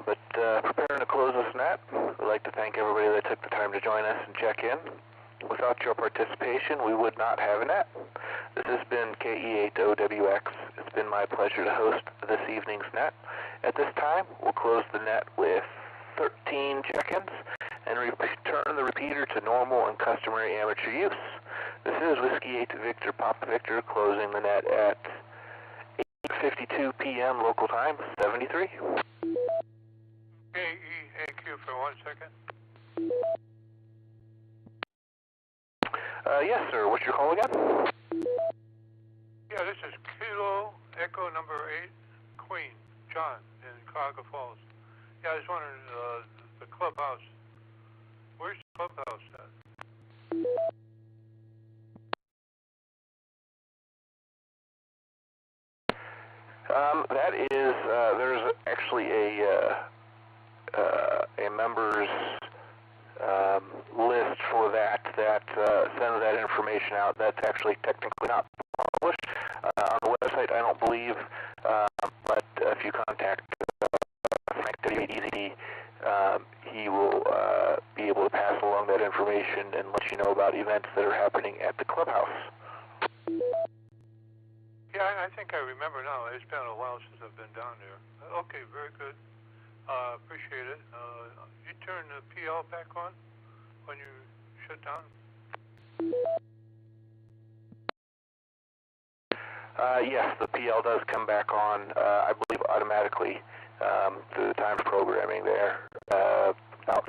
But preparing to close this net, we'd like to thank everybody that took the time to join us and check in. Without your participation, we would not have a net. This has been KE8OWX. It's been my pleasure to host this evening's net. At this time, we'll close the net with 13 check-ins and return the repeater to normal and customary amateur use. This is Whiskey 8 Victor Papa Victor closing the net at 8:52 p.m. local time, 73. KEAQ for 1 second. Yes, sir. What's your call again? Yeah, this is Kilo Echo number 8, Queen, John, in Cuyahoga Falls. Yeah, I was wondering, the clubhouse. Where's the clubhouse at? That is, there's actually a members list for that sends that information out. That's actually technically not published on the website, I don't believe, but if you contact Frank W8VPV, he will be able to pass along that information and let you know about events that are happening at the clubhouse. Yeah, I think I remember now. It's been a while since I've been down there. Okay, very good. Appreciate it. You turn the PL back on when you shut down? Yes, the PL does come back on, I believe, automatically through the times programming there. About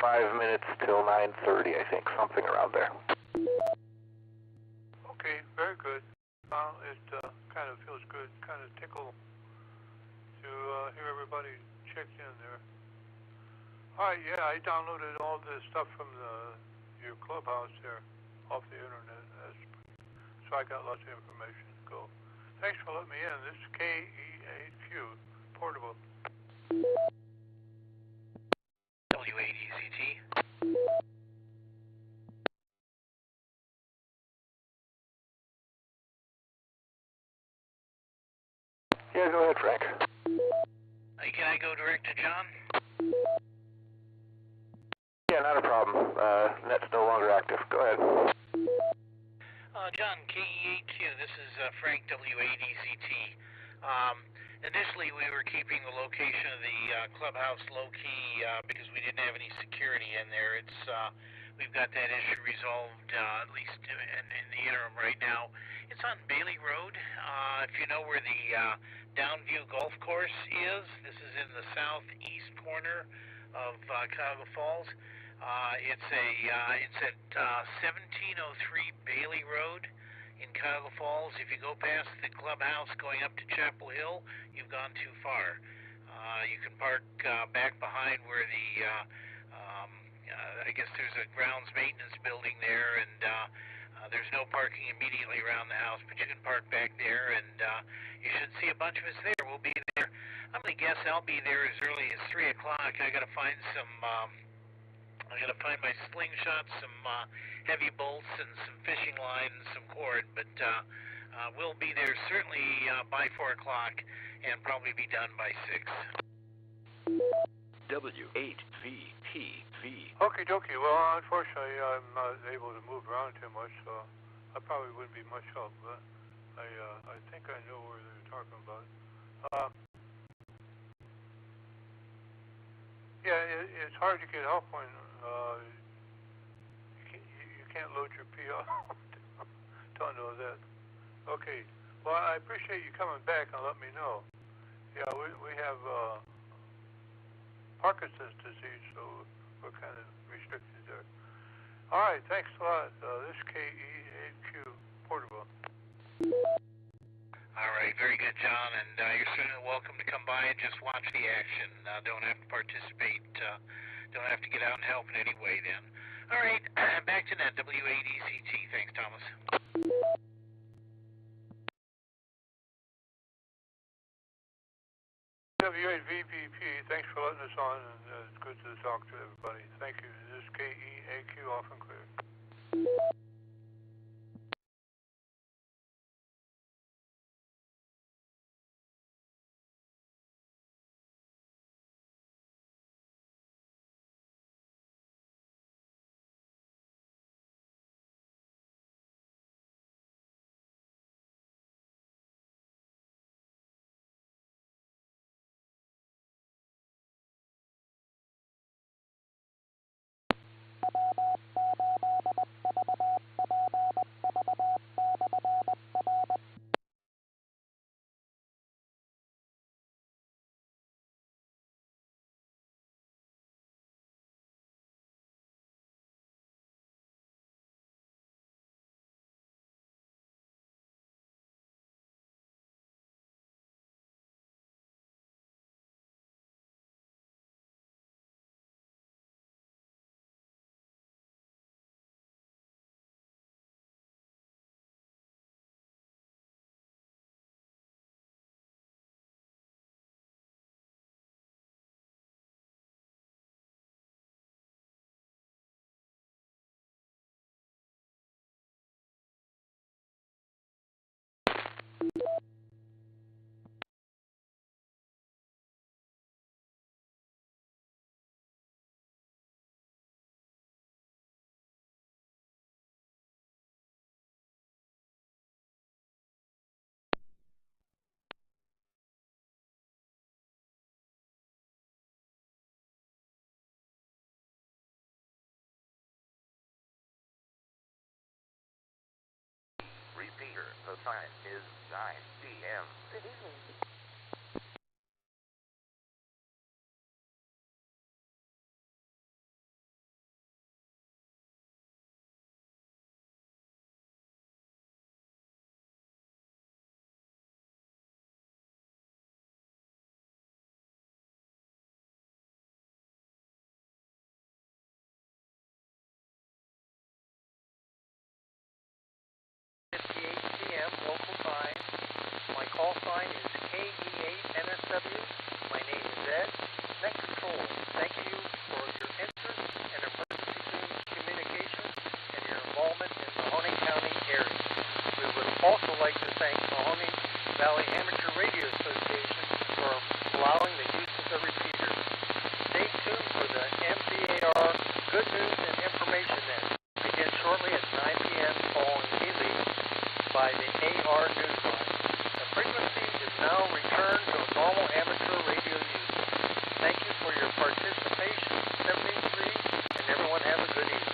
5 minutes till 9:30, I think, something around there. Okay, very good. It kind of feels good, kind of tickle to hear everybody checked in there. All right, yeah, I downloaded all the stuff from your clubhouse there off the internet, so I got lots of information to go. Thanks for letting me in. This is KE8Q, portable. W8EZT. Yeah, go ahead, Frank. Can I go direct to John? Yeah, not a problem. Net's no longer active. Go ahead. John, KE8Q, this is Frank W8EZT. Initially, we were keeping the location of the clubhouse low-key because we didn't have any security in there. We've got that issue resolved, at least in the interim right now. It's on Bailey Road. If you know where the Downview Golf Course is, this is in the southeast corner of Cuyahoga Falls. It's at 1703 Bailey Road in Cuyahoga Falls. If you go past the clubhouse going up to Chapel Hill, you've gone too far. You can park back behind where I guess there's a grounds maintenance building there, and there's no parking immediately around the house, but you can park back there, and you should see a bunch of us there. We'll be there. I'm going to guess I'll be there as early as 3 o'clock. I got to find my slingshot, some heavy bolts, and some fishing line, and some cord, but we'll be there certainly by 4 o'clock and probably be done by 6. W8VPV. Okay, dokie. Well, unfortunately, I'm not able to move around too much, so I probably wouldn't be much help. But I think I know where they're talking about. Yeah, it's hard to get help when you can't load your PO. Don't know that. Okay. Well, I appreciate you coming back and letting me know. Yeah, we have Parkinson's disease, so we're kind of restricted there. All right, thanks a lot. This is KE8Q Portable. All right, very good, John, and you're certainly welcome to come by and just watch the action. Don't have to participate. Don't have to get out and help in any way then. All right, back to net, W8ECT. Thanks, Thomas. W8VPV, thanks for letting us on, and it's good to talk to everybody. Thank you. This is KEAQ off and clear. Repeater, the time is 9 p.m. Good evening. Local time. My call sign is KE8NSW. My name is Ed. Net Control, thank you for your interest in emergency communications and your involvement in the Mahoning County area. We would also like to thank Mahoning Valley Amateur Radio Association for allowing the use of the repeater. Stay tuned for the MVAR Good News and Information Net. Begin shortly at 9 p.m. following release by the AR Newsline. The frequency is now returned to normal amateur radio use. Thank you for your participation, 73, and everyone have a good evening.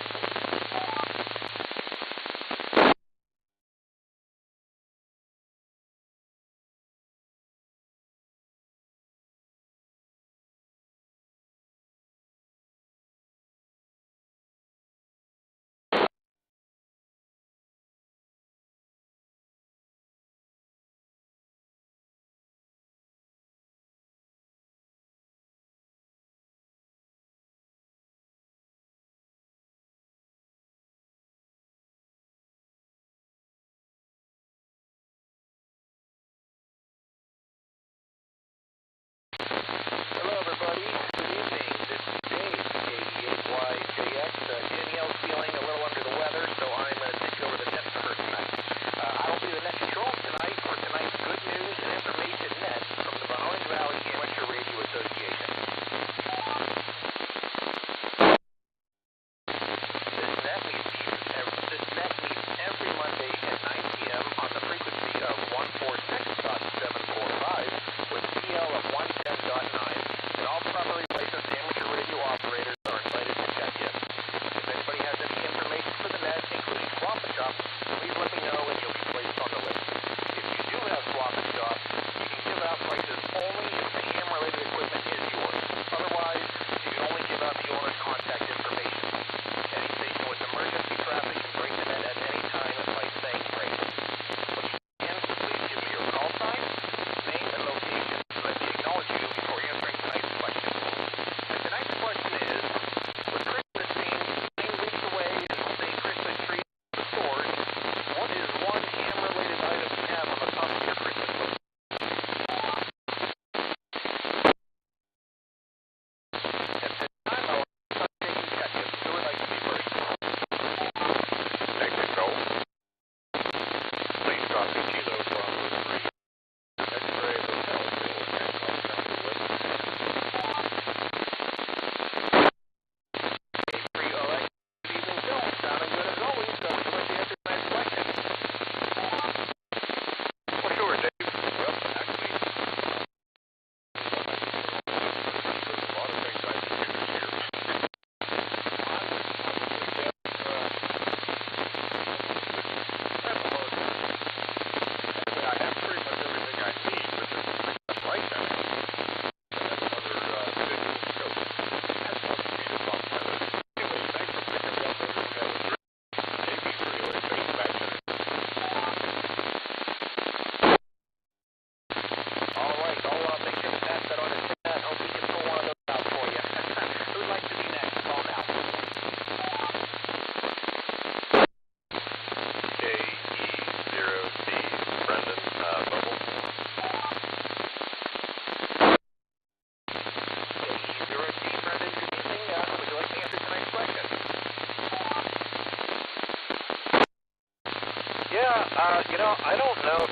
know if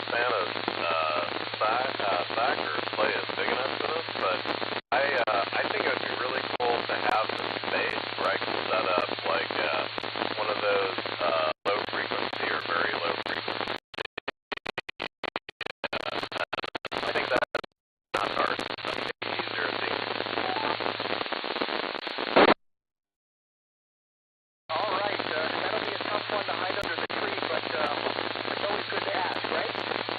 Santa's sack or sleigh is big enough for this, but I think it would be really cool to have the space where I can set up like one of those low frequency or very low frequency. I think that's not hard. Easier thing. All right, that'll be a tough one to hide under the tree, but it's always good to ask, right?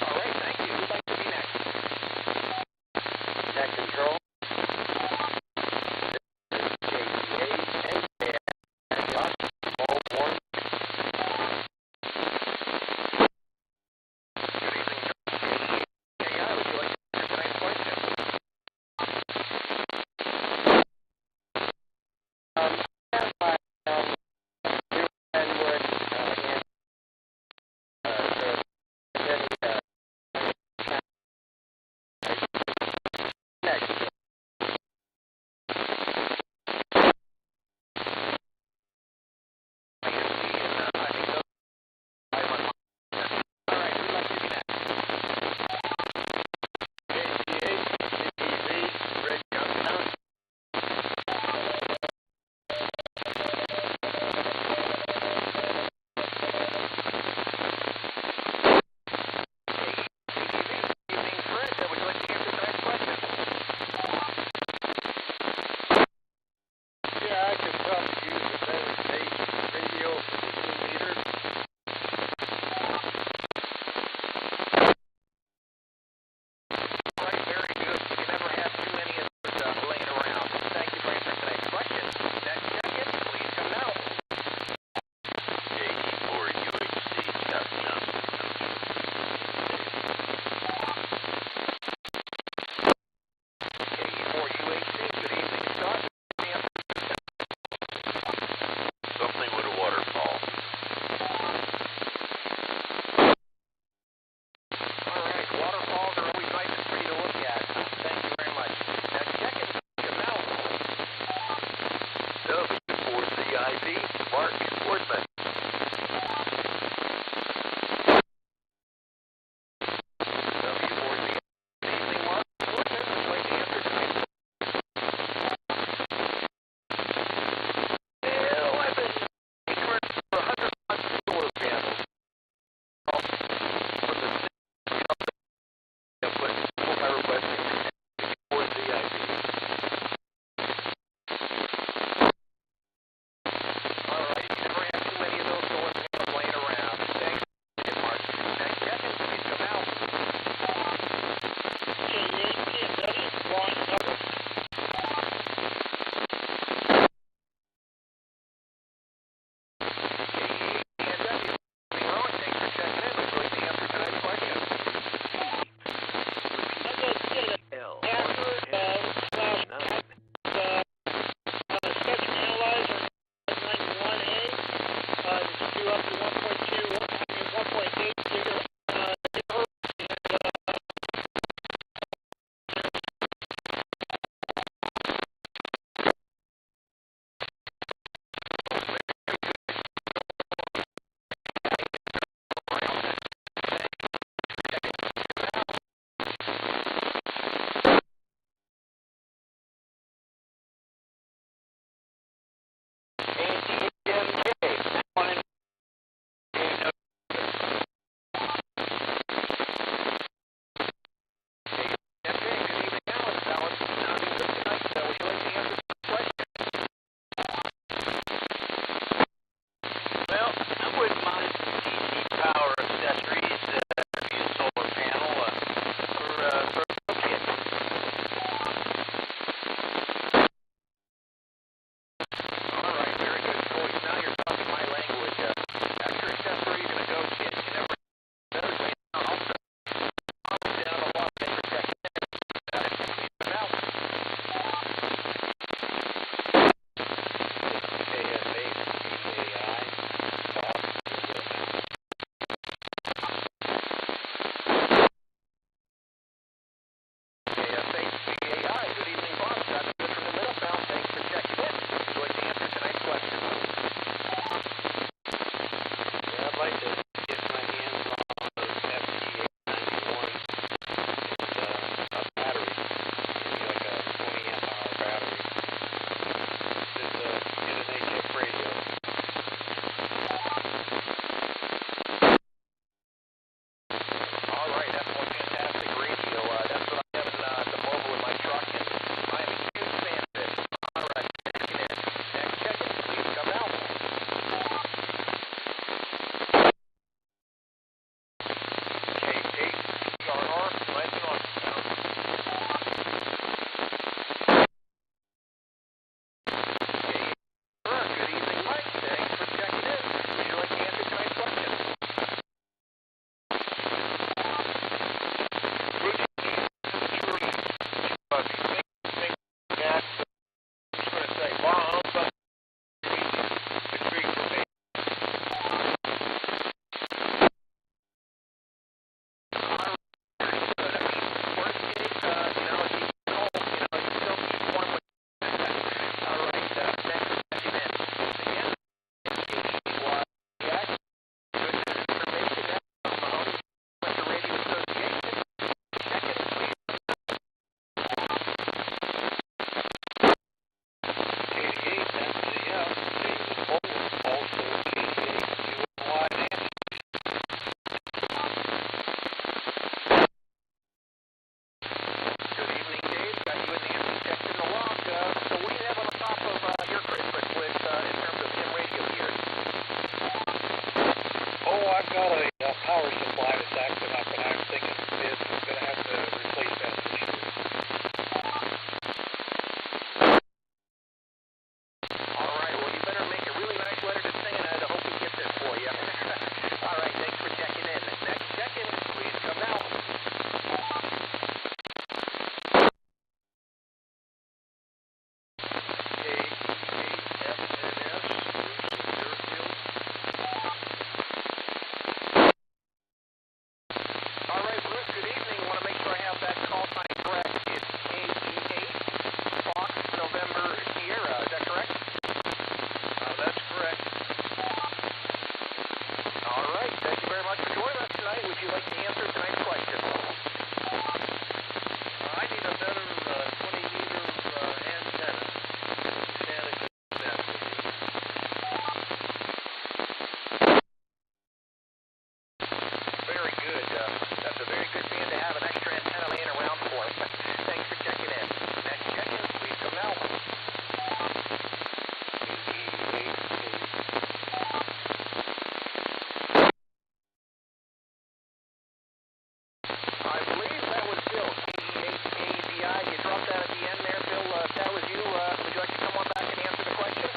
I believe that was Bill, KE8AZI. You dropped that at the end there, Bill. If that was you, would you like to come on back and answer the question?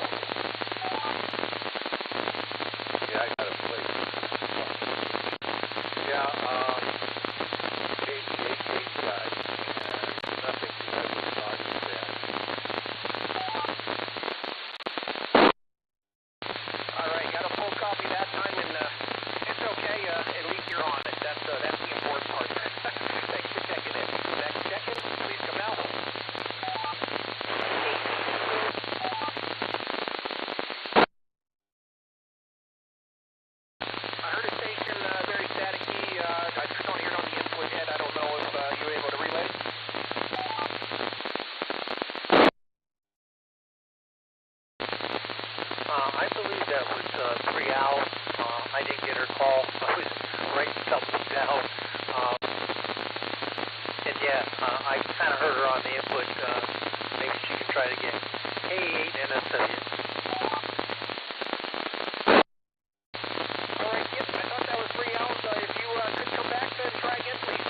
Yeah, I got a place. Yeah, KE8AZI, and nothing to do with talking to that. All right, got a full copy that time, and it's okay. At least you're on it. That's the important part. Thanks for checking in. Next check-in, please come out. I heard a station very staticky. I just don't hear it on the input yet. I don't know if you were able to relay. I believe that was Preal. I didn't get her call. I was writing something down. And yeah, I kind of heard her on the input. Maybe she can try it again. K8NSW. All right, yes, I thought that was 3 hours. If you could come back, then try again, please.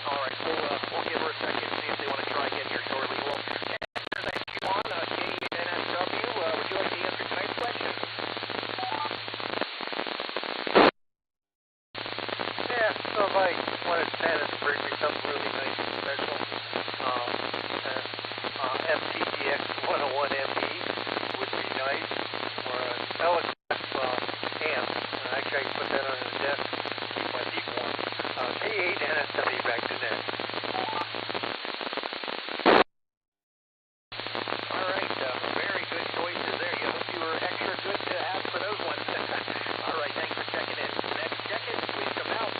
All right, we'll give her a second, see if they want to try again here shortly. Well, thank you, on K8NSW. Would you like to answer tonight's question? Yeah, so if I wanted Santa to bring me something really nice and special, FTGX 101MB would be nice, or an LXF amp. Actually, I can put that under the desk, keep my feet warm. K8NSW back to net. All right, very good choices there. You hope you were extra good to ask for those ones. All right, thanks for checking in. Next check-in, please come out.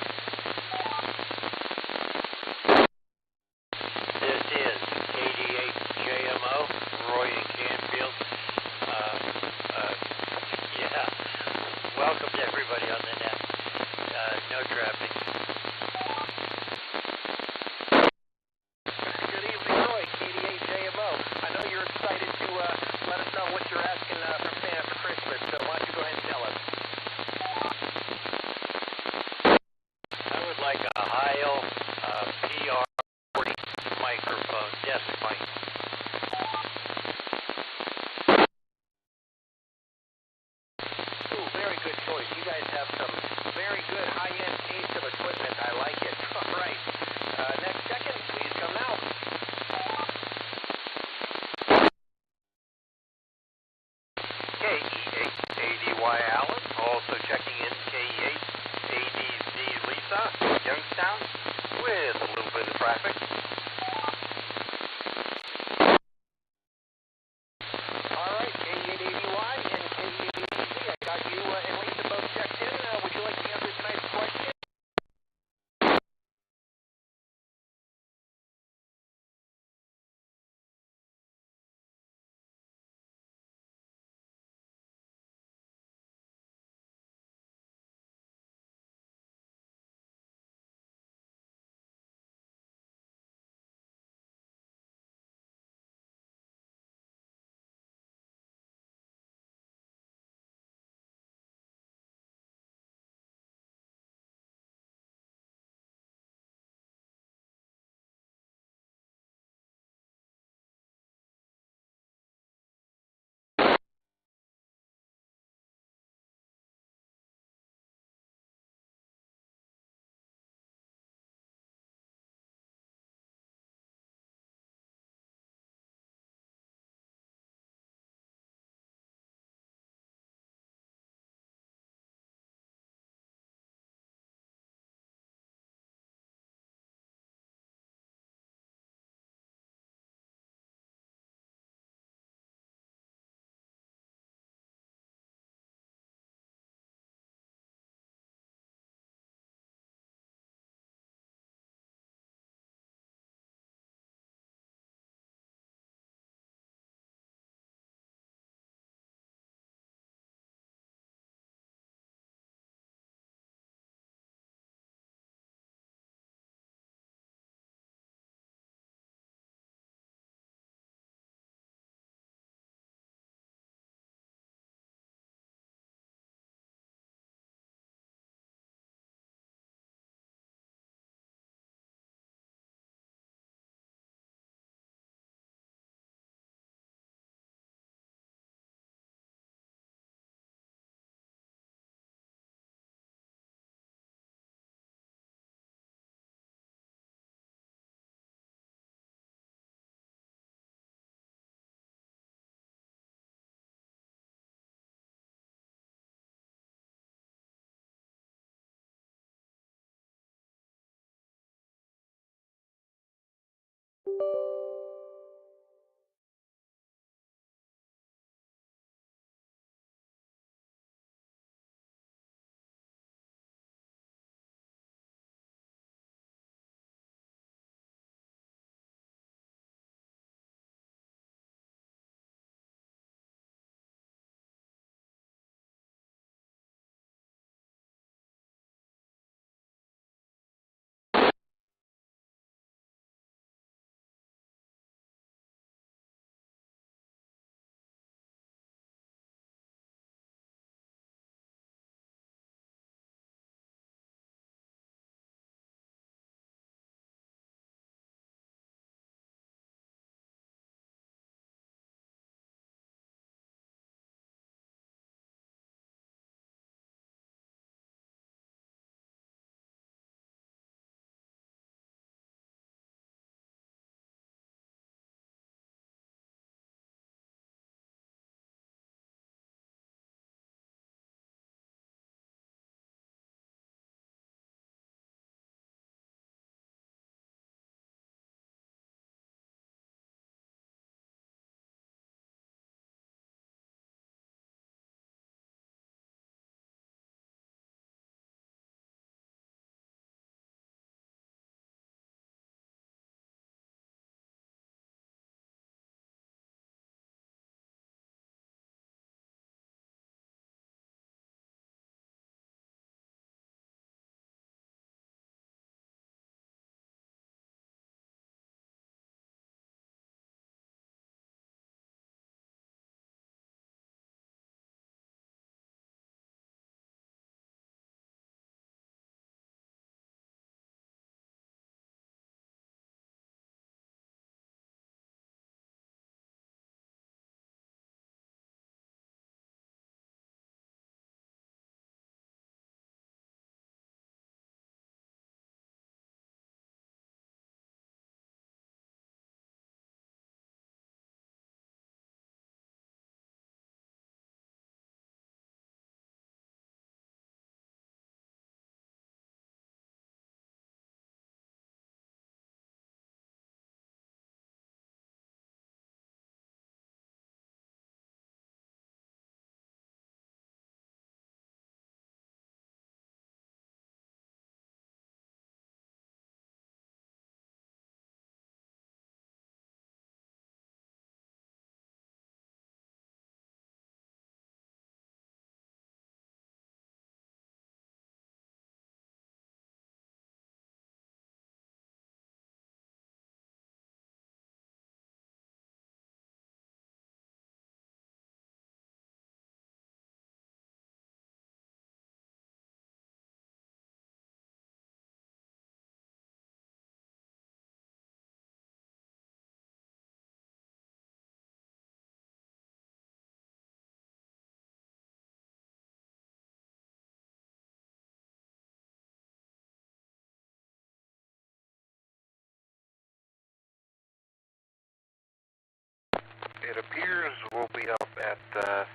at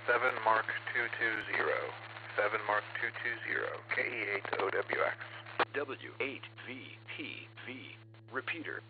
7 Mark 220. 7 Mark 220, KE8OWX. W8VPV. Repeater.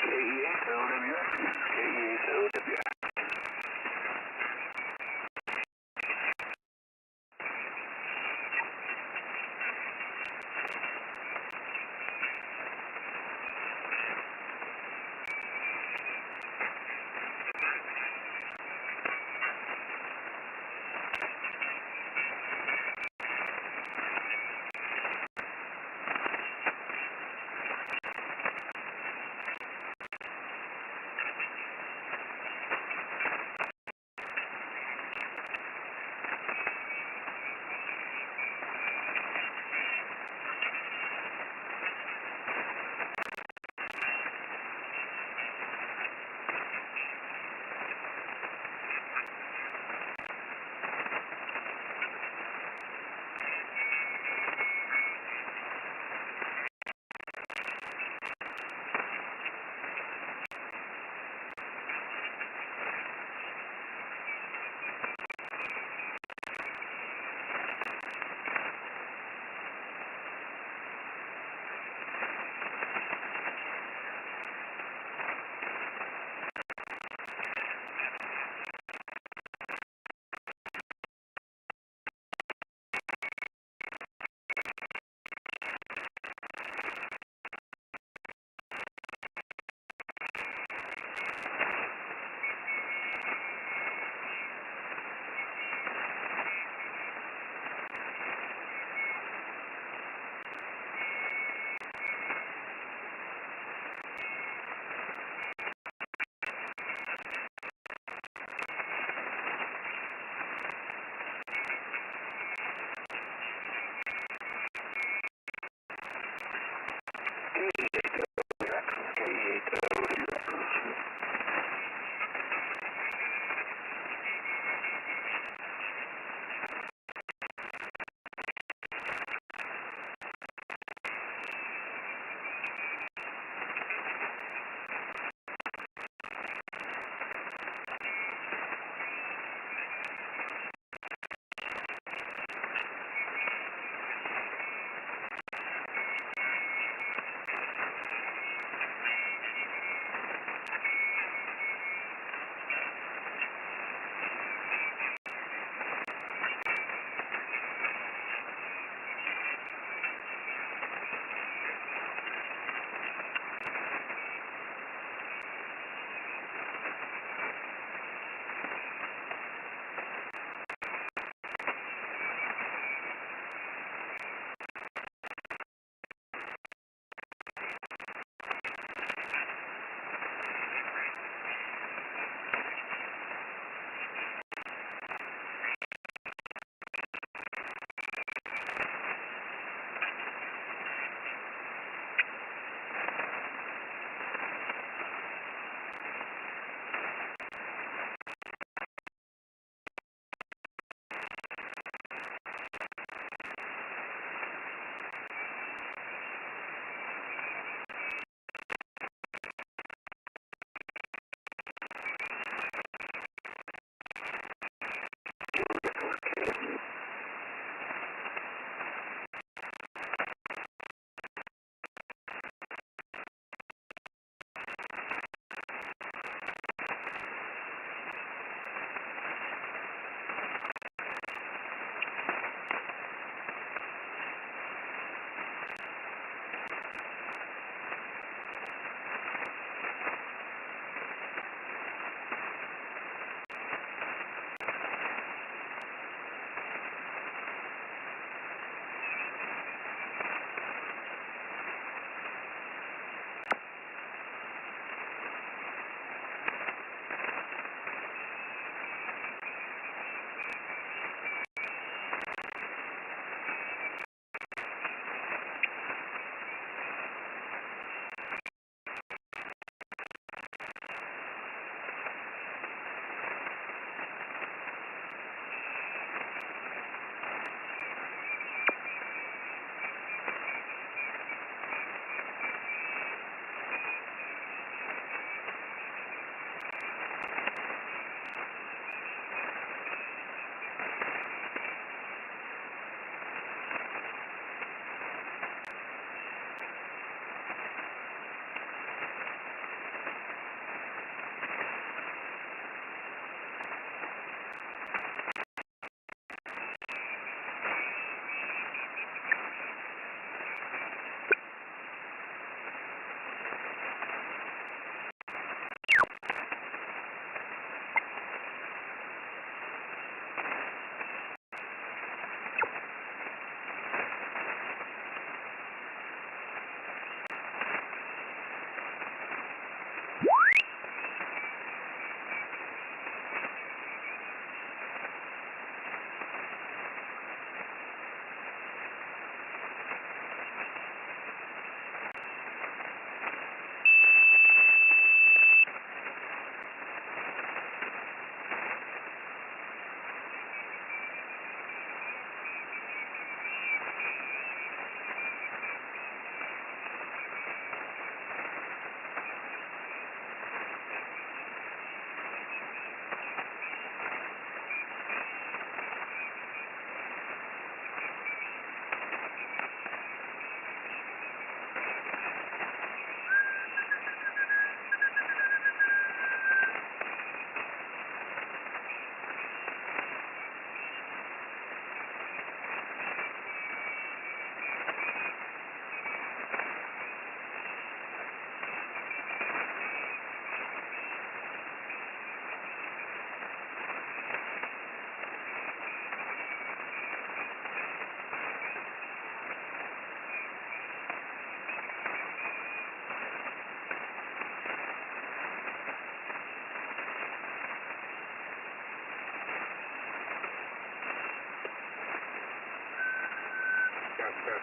KE8OWX. KE8OWX.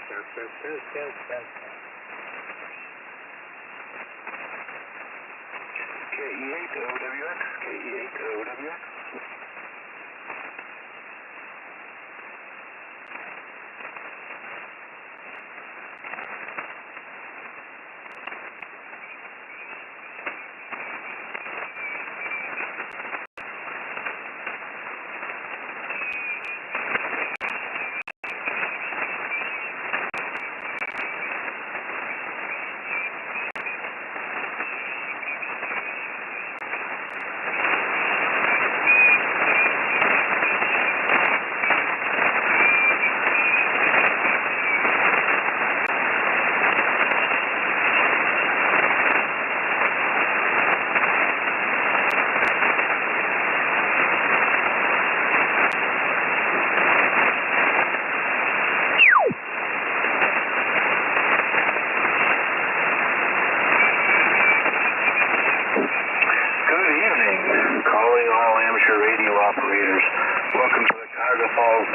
KE8OWX, KE8OWX.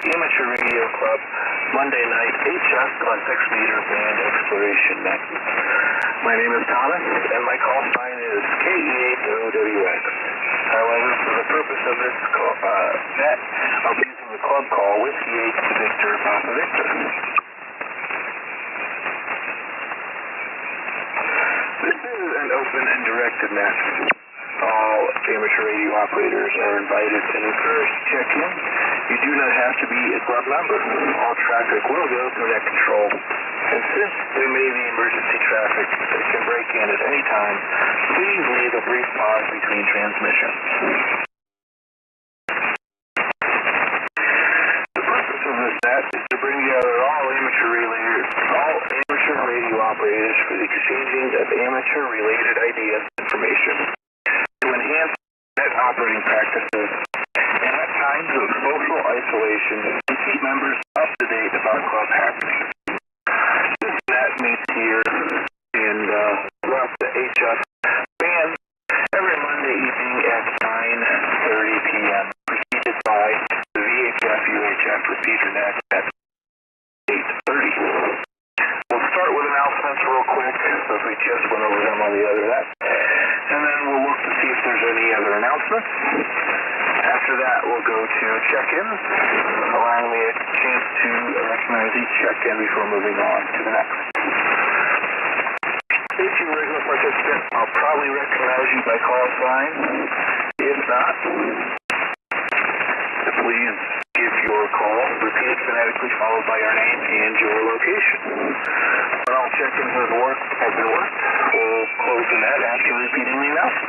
Amateur Radio Club, Monday night, HF on 6-meter band exploration net. My name is Thomas, and my call sign is KE8OWX. However, for the purpose of this net, I'll be using the club call Whiskey 8 Victor Papa Victor. This is an open and directed net. All amateur radio operators are invited and encouraged to check in. You do not have to be a club member. All traffic will go through net control. And since there may be emergency traffic that can break in at any time, please leave a brief pause between transmissions. The purpose of this net is to bring together all amateur radio operators for the exchanging of amateur-related ideas and information to enhance net operating practices and at times of social isolation to keep members up to date about club happenings. This net meets here in Russ, the HF band every Monday evening at 9:30 p.m. preceded by the VHF UHF repeater net at 8:30. We'll start with announcements real quick, since we just went over them on the other net, and then we'll look to see if there's any other announcements. After that, we'll go to check-ins, allowing me a chance to recognize each check-in before moving on to the next. If you're a regular participant, I'll probably recognize you by call sign. If not, please give your call, repeated phonetically, followed by your name and your location. When all check-ins have been worked, we'll close the net after repeating the announcement.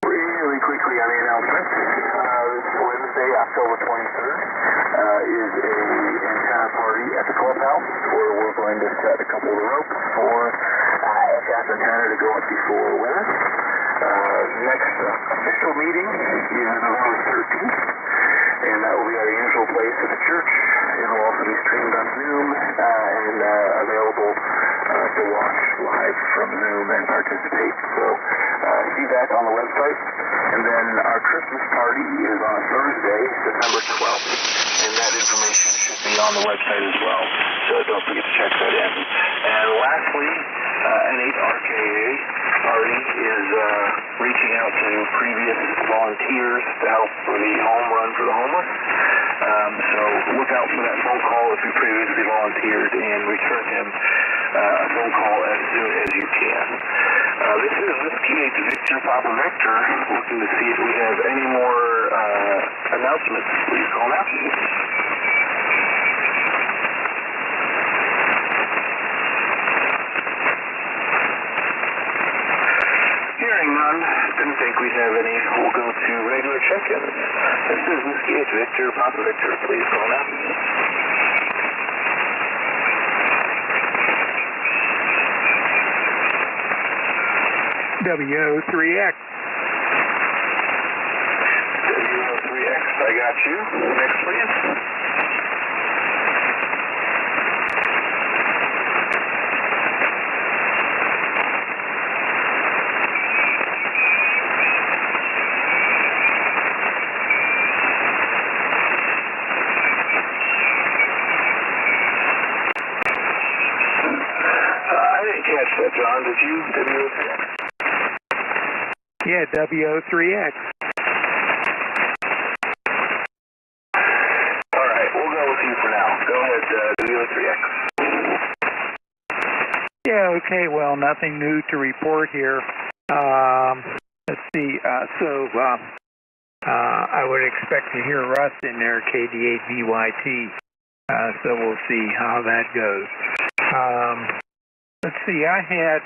Really quickly on the announcement, this Wednesday, October 23rd, is a antenna party at the clubhouse where we're going to set a couple of ropes for HF antenna to go up before winter. Next official meeting is November 13th, and that will be at our usual place at the church. It will also be streamed on Zoom and available to watch live from Zoom and participate. So see that on the website. And then our Christmas party is on Thursday, September 12th, and that information should be on the website as well. So don't forget to check that in. And lastly, N8RKA party is reaching out to previous volunteers to help for the home run for the homeless. So look out for that phone call if you previously volunteered and return him a phone call as soon as you can. This is Whiskey 8 Victor Papa Victor, looking to see if we have any more announcements. Please call now. Hearing none, didn't think we'd have any. We'll go to regular check-ins. This is Whiskey 8 Victor Papa Victor. Please call now. W3X. W3X, I got you. Next, please. catch that, John. Did you? W03X? Yeah, W03X. All right, we'll go with you for now. Go ahead, W03X. Yeah, okay, well, nothing new to report here. Let's see, I would expect to hear Russ in there, KD8VYT, so we'll see how that goes. Let's see, I had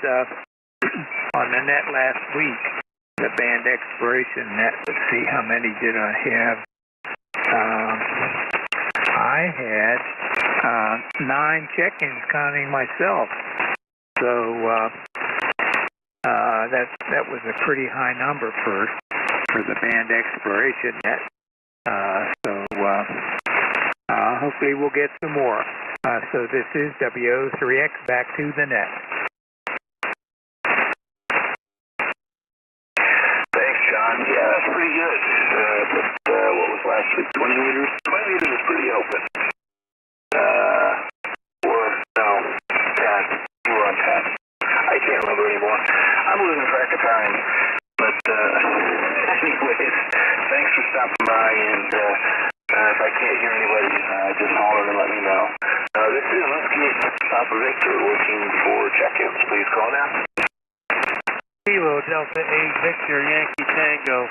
on the net last week, the band expiration net. Let's see, how many did I have? I had 9 check-ins counting myself. So that was a pretty high number for the band expiration net. Hopefully we'll get some more. So this is W03X back to the net. Thanks, John. Yeah, that's pretty good. What was last week? 20 meters? 20 meters is pretty open. I can't remember anymore. I'm losing track of time. But anyways, thanks for stopping by, and if I can't hear anybody, just holler and let me know. This is Whiskey Papa Victor looking for check-ins. Please call now. Kilo Delta 8 Victor Yankee Tango.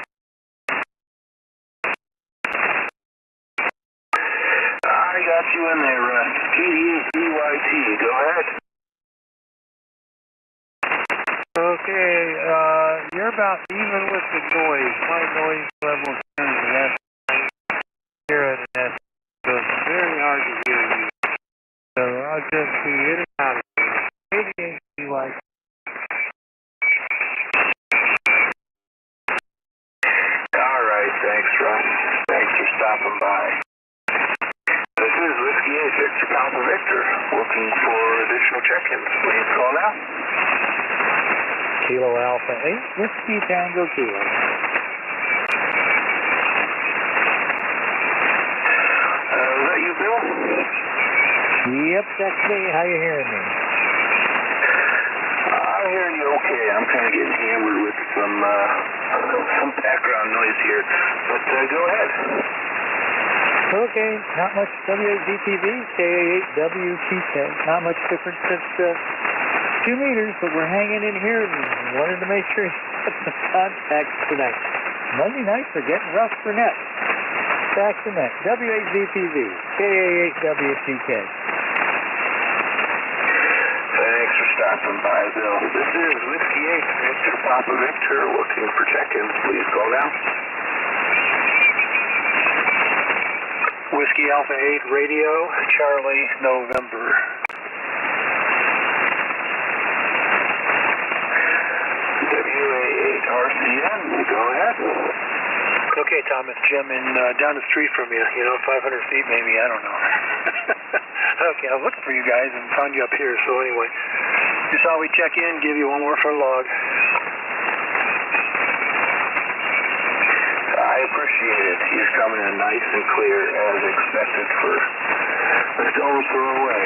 I got you in there, Russ. KD8VYT. Go ahead. Okay, you're about even with the noise. My noise level changes. That's here at the net. So it's very hard to hear you. So I'll just be in and out of here. KD8VYT. All right, thanks, Russ. Thanks for stopping by. This is Whiskey 8 Victor Papa Victor looking for additional check-ins. Please call now. Kilo Alpha 8, Whiskey Tango Kilo. Is that you, Bill? Yep, that's me. How you hearing me? I'm hearing you okay. I'm kind of getting hammered with some background noise here, but go ahead. Okay, not much W8VPV, KA8WTK. Not much difference since 2 meters, but we're hanging in here and wanted to make sure you got some contacts tonight. Monday nights are getting rough for net. Back to net. W8VPV, KA8WTK. Thanks for stopping by, Bill. This is Whiskey 8 Victor Papa Victor looking for check-ins. Please call now. Whiskey Alpha 8 Radio, Charlie, November. W8RCN, go ahead. Okay, Tom, it's Jim down the street from you, 500 feet maybe, I don't know. Okay, I was looking for you guys and found you up here, so anyway. Just thought we'd check in, give you one more for a log. I appreciate it. You're coming in nice and clear as expected for the stone's throw away.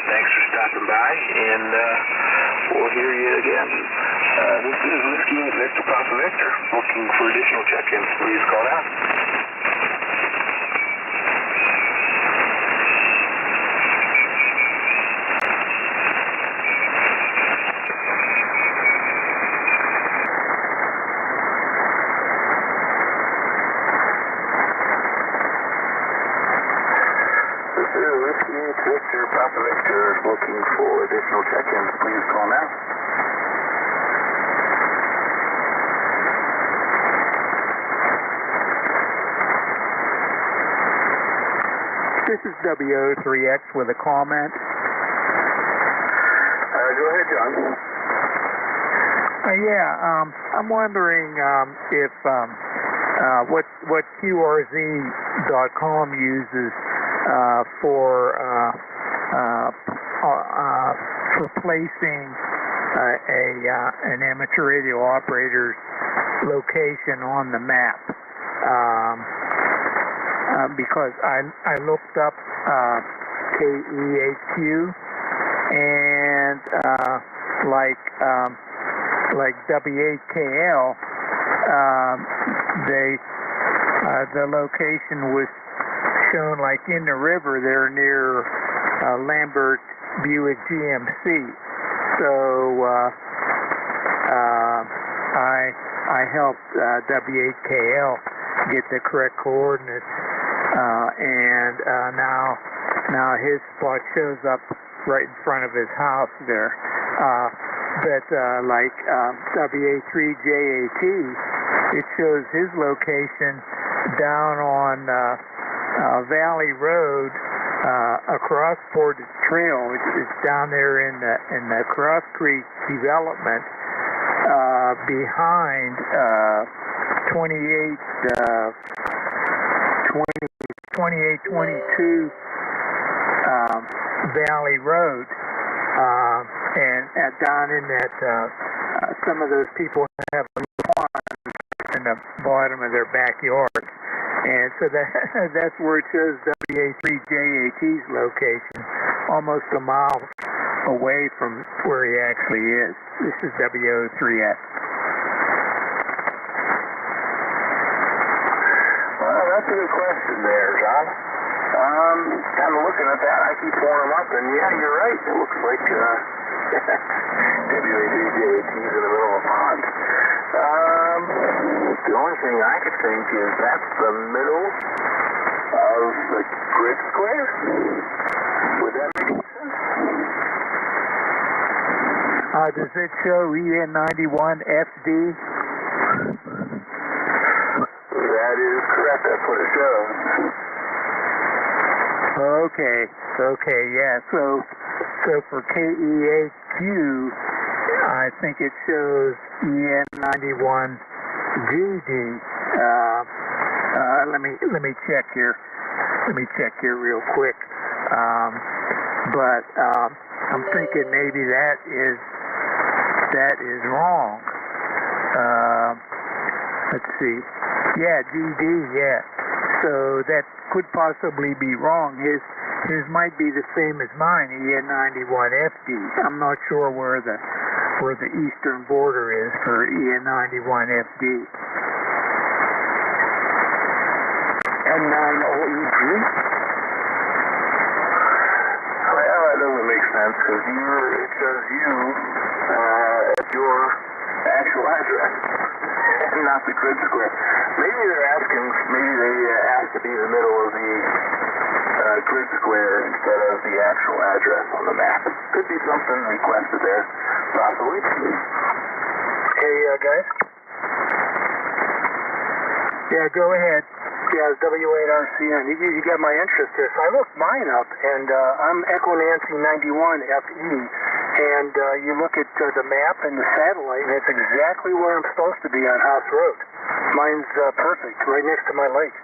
Thanks for stopping by, and we'll hear you again. This is Whiskey 8 Victor Papa Victor looking for additional check-ins. Please call now. This is Whiskey 8 Victor Papa Victor looking for additional check-ins. Please call now. This is W03X with a comment. Go ahead, John. I'm wondering if what QRZ.com uses for placing an amateur radio operator's location on the map. Because I looked up KEAQ, and like W8KL, the location was shown like in the river there near Lambert Buick GMC. So I helped W8KL get the correct coordinates, and now his spot shows up right in front of his house there. But like W8VPV, it shows his location down on Valley Road across Portage Trail. It's down there in the Cross Creek development behind 2822 Valley Road, and down in that some of those people have a pond in the bottom of their backyard, and so that's where it shows W8VPV's location, almost a mile away from where he actually is. This is W03X. Well, that's a good question there, John. Kind of looking at that, I keep pulling them up, and yeah, you're right. It looks like W8VPV's in the middle of a pond. The only thing I could think is that's the middle of the grid square. Would that make sense? Does it show EN91FD? That is correct. That's what it shows. Okay, yeah. So for KE8Q, I think it shows EN91GD. Let me check here. Let me check here real quick. But I'm thinking maybe that is wrong. Let's see. Yeah, GD. Yeah. So that could possibly be wrong. His might be the same as mine, EN91FD. I'm not sure where the eastern border is for EN91FD. N9OEG? Well, that doesn't make sense because it shows you at your actual address and not the grid square. Maybe they asked to be the middle of the grid square instead of the actual address on the map. Could be something requested there, possibly. Hey, guys? Yeah, go ahead. Yeah, it's W8RCN. You got my interest here. So I looked mine up, and I'm Echo Nancy 91FE. And you look at the map and the satellite, and it's exactly where I'm supposed to be on House Road. Mine's perfect, right next to my lake.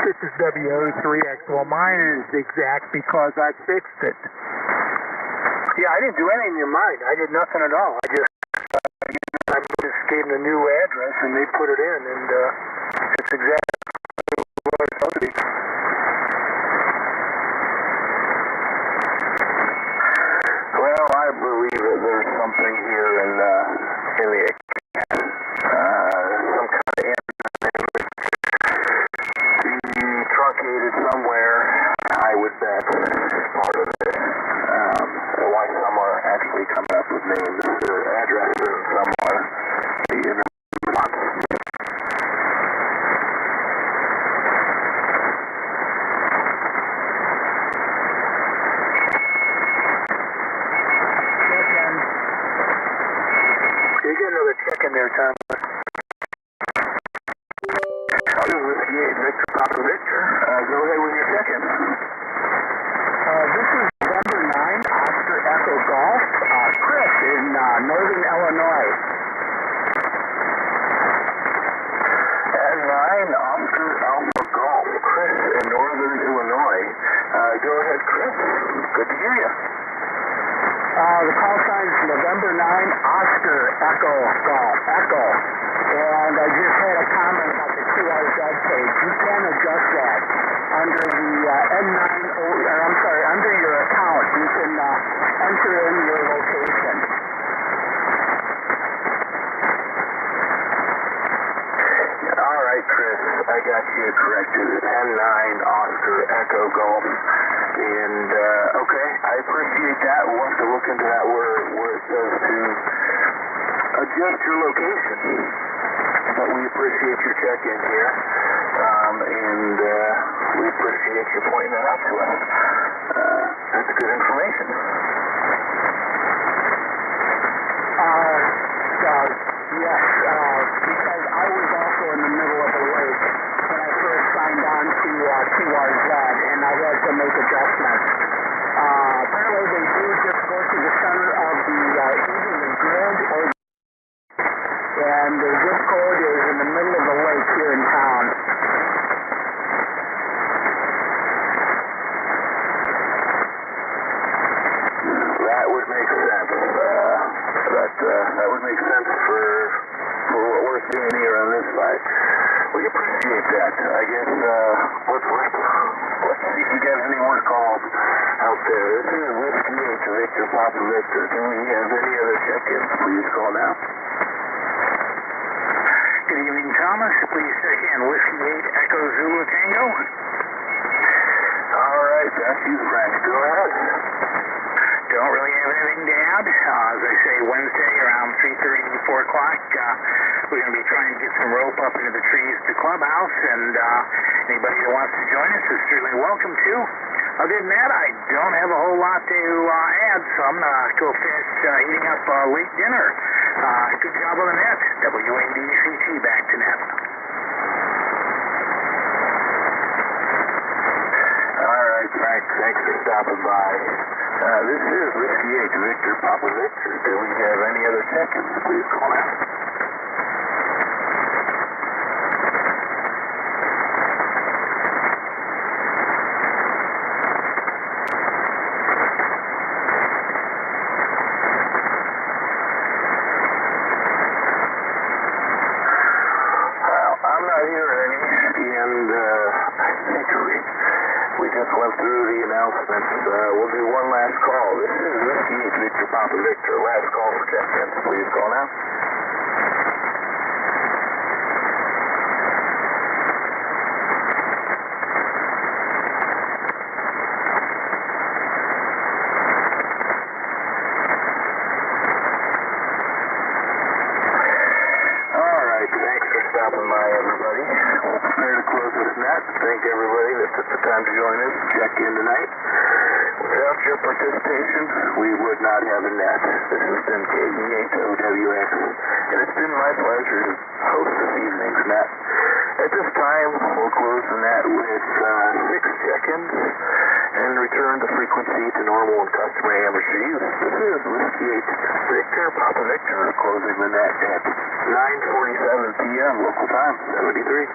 This is W03X. Well, mine is exact because I fixed it. Yeah, I didn't do anything in mine. I did nothing at all. I just gave them the new address, and they put it in, and it's exactly what it's supposed to be. Well, I believe that there's something here in the some kind of truncated somewhere. I would bet is part of it. Why some are actually coming up with names or addresses, and some are the You get another check in there, Tom. This is Victor Papa Victor. Go ahead with your check-in. This is November 9, Oscar Echo Golf, Chris in northern Illinois. And 9, Oscar Alpha Golf, Chris in northern Illinois. Go ahead, Chris. Good to hear you. The call sign is November 9, Oscar Echo Golf, Echo. And I just had a comment about the QRZ page. You can adjust that under the enter in your location. All right, Chris, I got you corrected. 10-9 Oscar Echo Golf. And, okay, I appreciate that. We'll have to look into that where it says to adjust your location. But we appreciate your check-in here. And we appreciate you pointing that out to us. That's good information. Yes, because I was also in the middle of the lake when I first signed on to QRZ, and I had to make adjustments. Apparently they do just go to the center of either the grid or and the zip code is in the middle of the lake here in town. That would make sense. That would make sense for what we're seeing here on this side. We appreciate that. I guess let's see if you got any more calls out there. This is Whiskey 8 Victor Papa Victor. Can we have any other check-ins? Please call now. Good evening, Thomas. Please check in. Whiskey 8 Echo Zulu Tango. All right, that's you, Frank. Go ahead. Don't really have anything to add. As I say, Wednesday around 3:30, 4 o'clock, we're going to be trying to get some rope up into the trees at the clubhouse, and anybody that wants to join us is certainly welcome to. Other than that, I don't have a whole lot to add, so I'm going to go finish eating up late dinner. Good job on the net. W8VPV back to net. All right, Frank, thanks for stopping by. This is Whiskey 8 Victor Papa Victor. Do we have any other check-ins? Please call out. Well, I'm not hearing any, and I think we just went through the announcements. We'll do one last call. This is Whiskey 8 Victor Papa Victor. Last call for check-ins. Please call now. All right, thanks for stopping by, everybody. We'll prepare to close this net. Thank everybody that took the time to join us. Check in tonight. Without your participation, we would not have a net. This has been KE8OWX, and it's been my pleasure to host this evening's net. At this time, we'll close the net with 6 check-ins and return the frequency to normal and customary amateur use. This is Whiskey 8 Victor Papa Victor closing the net at 9:47 p.m. local time, 73.